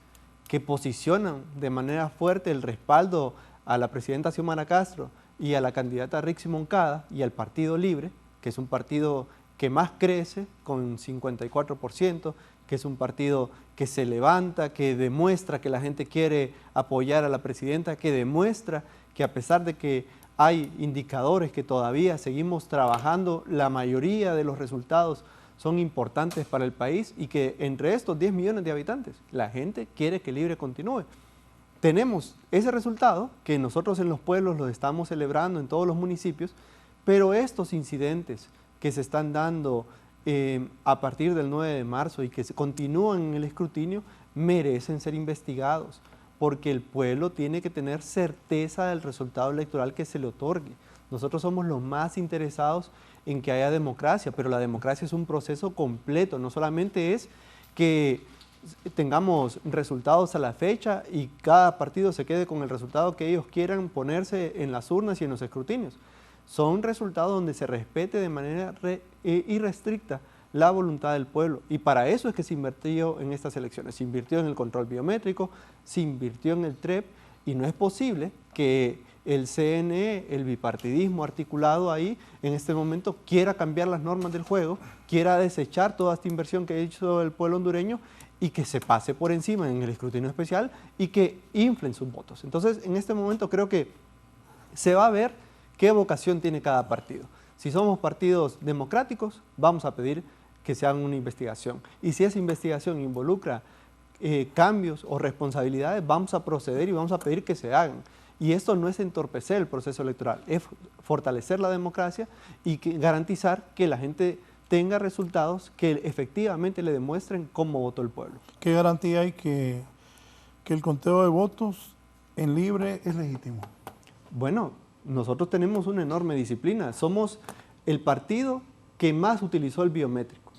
que posicionan de manera fuerte el respaldo a la presidenta Xiomara Castro y a la candidata Rixi Moncada y al Partido Libre, que es un partido que más crece con 54%, que es un partido que se levanta, que demuestra que la gente quiere apoyar a la presidenta, que demuestra que a pesar de que hay indicadores que todavía seguimos trabajando, la mayoría de los resultados son importantes para el país y que entre estos 10 millones de habitantes, la gente quiere que Libre continúe. Tenemos ese resultado que nosotros en los pueblos lo estamos celebrando en todos los municipios, pero estos incidentes que se están dando a partir del 9 de marzo y que se continúan en el escrutinio merecen ser investigados, porque el pueblo tiene que tener certeza del resultado electoral que se le otorgue. Nosotros somos los más interesados en que haya democracia, pero la democracia es un proceso completo, no solamente es que tengamos resultados a la fecha y cada partido se quede con el resultado que ellos quieran ponerse en las urnas y en los escrutinios. Son resultados donde se respete de manera irrestricta la voluntad del pueblo, y para eso es que se invirtió en estas elecciones. Se invirtió en el control biométrico, se invirtió en el TREP, y no es posible que el CNE, el bipartidismo articulado ahí, en este momento quiera cambiar las normas del juego, quiera desechar toda esta inversión que ha hecho el pueblo hondureño y que se pase por encima en el escrutinio especial y que inflen sus votos. Entonces, en este momento creo que se va a ver qué vocación tiene cada partido. Si somos partidos democráticos, vamos a pedir que se haga una investigación. Y si esa investigación involucra cambios o responsabilidades, vamos a proceder y vamos a pedir que se hagan. Y esto no es entorpecer el proceso electoral, es fortalecer la democracia y garantizar que la gente tenga resultados que efectivamente le demuestren cómo votó el pueblo. ¿Qué garantía hay que el conteo de votos en Libre es legítimo? Bueno, nosotros tenemos una enorme disciplina. Somos el partido que más utilizó el biométrico.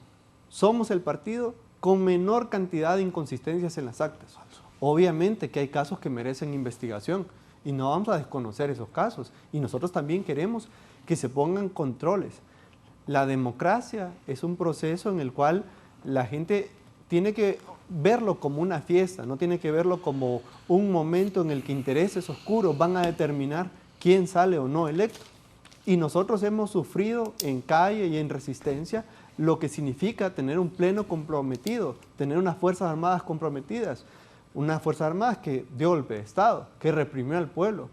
Somos el partido con menor cantidad de inconsistencias en las actas. Obviamente que hay casos que merecen investigación y no vamos a desconocer esos casos. Y nosotros también queremos que se pongan controles. La democracia es un proceso en el cual la gente tiene que verlo como una fiesta, no tiene que verlo como un momento en el que intereses oscuros van a determinar quién sale o no electo. Y nosotros hemos sufrido en calle y en resistencia lo que significa tener un pleno comprometido, tener unas Fuerzas Armadas comprometidas, unas Fuerzas Armadas que dio golpe de Estado, que reprimió al pueblo.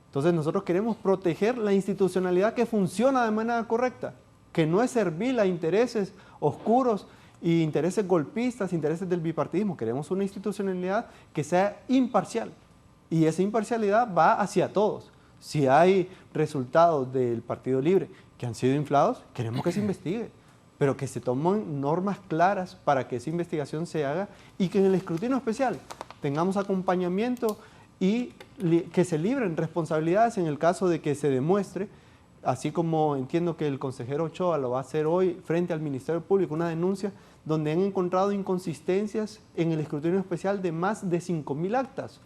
Entonces nosotros queremos proteger la institucionalidad que funciona de manera correcta, que no es servil a intereses oscuros y intereses golpistas, intereses del bipartidismo. Queremos una institucionalidad que sea imparcial y esa imparcialidad va hacia todos. Si hay resultados del Partido Libre que han sido inflados, queremos que se investigue, pero que se tomen normas claras para que esa investigación se haga y que en el escrutinio especial tengamos acompañamiento y que se libren responsabilidades en el caso de que se demuestre, así como entiendo que el consejero Ochoa lo va a hacer hoy frente al Ministerio Público, una denuncia donde han encontrado inconsistencias en el escrutinio especial de más de 5.000 actas,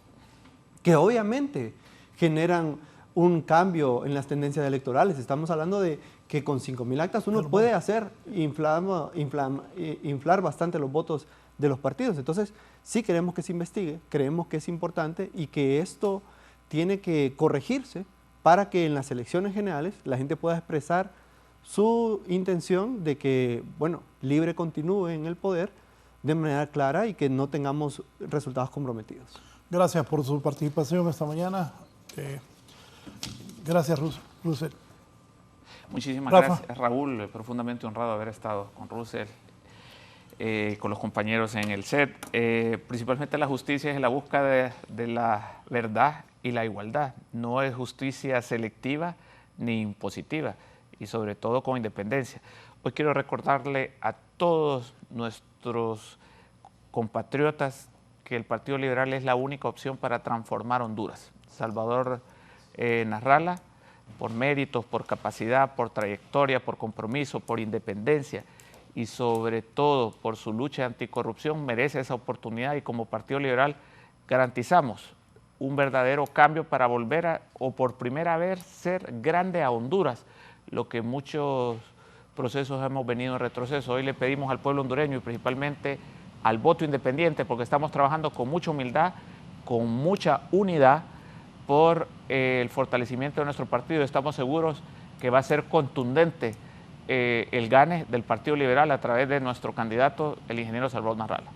que obviamente generan un cambio en las tendencias electorales. Estamos hablando de que con 5.000 actas uno puede hacer inflar bastante los votos de los partidos. Entonces, sí queremos que se investigue, creemos que es importante y que esto tiene que corregirse para que en las elecciones generales la gente pueda expresar su intención de que, bueno, Libre continúe en el poder de manera clara y que no tengamos resultados comprometidos. Gracias por su participación esta mañana. Gracias, Russell. Muchísimas Rafa. gracias, Raúl. Profundamente honrado de haber estado con Russell, con los compañeros en el set. Principalmente la justicia es la búsqueda de la verdad y la igualdad. No es justicia selectiva ni impositiva, y sobre todo con independencia. Hoy quiero recordarle a todos nuestros compatriotas que el Partido Liberal es la única opción para transformar Honduras. Salvador Nasralla, por méritos, por capacidad, por trayectoria, por compromiso, por independencia y sobre todo por su lucha anticorrupción, merece esa oportunidad, y como Partido Liberal garantizamos un verdadero cambio para volver o por primera vez ser grande a Honduras, lo que muchos procesos hemos venido en retroceso. Hoy le pedimos al pueblo hondureño y principalmente al voto independiente, porque estamos trabajando con mucha humildad, con mucha unidad por el fortalecimiento de nuestro partido. Estamos seguros que va a ser contundente el gane del Partido Liberal a través de nuestro candidato, el ingeniero Salvador Nasralla.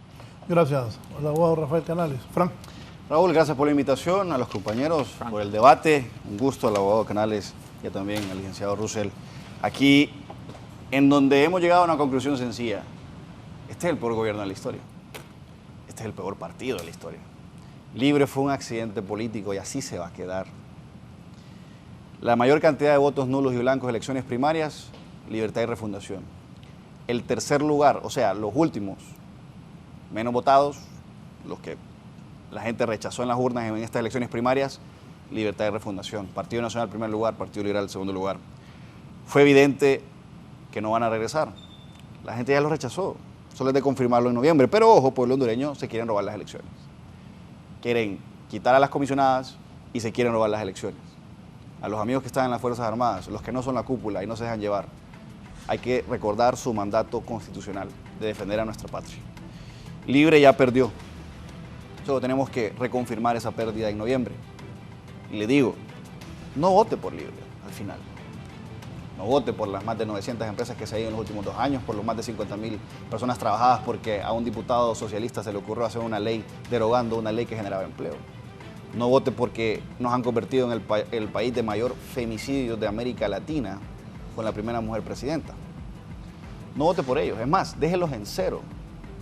Gracias al abogado Rafael Canales. Frank. Raúl, gracias por la invitación, a los compañeros, por el debate. Un gusto al abogado Canales y también al licenciado Russell. Aquí, en donde hemos llegado a una conclusión sencilla. Este es el peor gobierno de la historia. Este es el peor partido de la historia. Libre fue un accidente político y así se va a quedar. La mayor cantidad de votos nulos y blancos en elecciones primarias, Libertad y Refundación. El tercer lugar, o sea, los últimos menos votados, los que la gente rechazó en las urnas en estas elecciones primarias, Libertad y Refundación. Partido Nacional primer lugar, Partido Liberal segundo lugar. Fue evidente que no van a regresar. La gente ya los rechazó. Solo es de confirmarlo en noviembre. Pero ojo, pueblo hondureño, se quieren robar las elecciones. Quieren quitar a las comisionadas y se quieren robar las elecciones. A los amigos que están en las Fuerzas Armadas, los que no son la cúpula y no se dejan llevar, hay que recordar su mandato constitucional de defender a nuestra patria. Libre ya perdió. Solo tenemos que reconfirmar esa pérdida en noviembre. Y le digo, no vote por Libre al final. No vote por las más de 900 empresas que se han ido en los últimos 2 años, por los más de 50.000 personas trabajadas, porque a un diputado socialista se le ocurrió hacer una ley derogando una ley que generaba empleo. No vote porque nos han convertido en el país de mayor femicidios de América Latina, con la primera mujer presidenta. No vote por ellos. Es más, déjenlos en cero.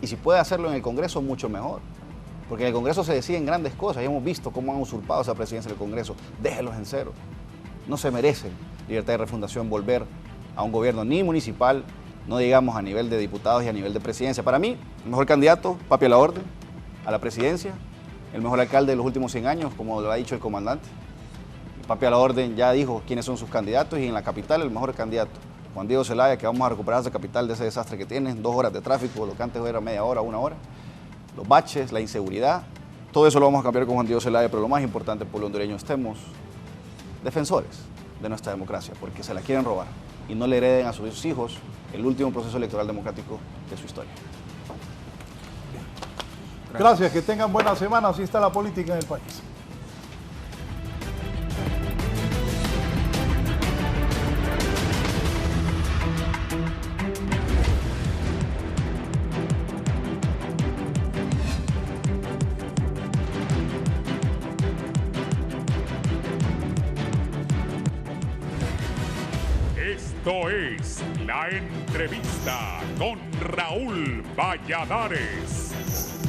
Y si puede hacerlo en el Congreso, mucho mejor. Porque en el Congreso se deciden grandes cosas y hemos visto cómo han usurpado esa presidencia del Congreso. Déjenlos en cero. No se merecen Libertad y Refundación volver a un gobierno ni municipal, no digamos a nivel de diputados y a nivel de presidencia. Para mí, el mejor candidato, Papi a la Orden, a la presidencia, el mejor alcalde de los últimos 100 años, como lo ha dicho el comandante. Papi a la Orden ya dijo quiénes son sus candidatos y en la capital el mejor candidato, Juan Diego Zelaya, que vamos a recuperar esa capital de ese desastre que tiene, 2 horas de tráfico, lo que antes era media hora, 1 hora, los baches, la inseguridad, todo eso lo vamos a cambiar con Juan Diego Zelaya, pero lo más importante, pueblo hondureño, estemos defensores de nuestra democracia, porque se la quieren robar y no le hereden a sus hijos el último proceso electoral democrático de su historia. Gracias, que tengan buena semana, así está la política en el país. Esto es La Entrevista con Raúl Valladares.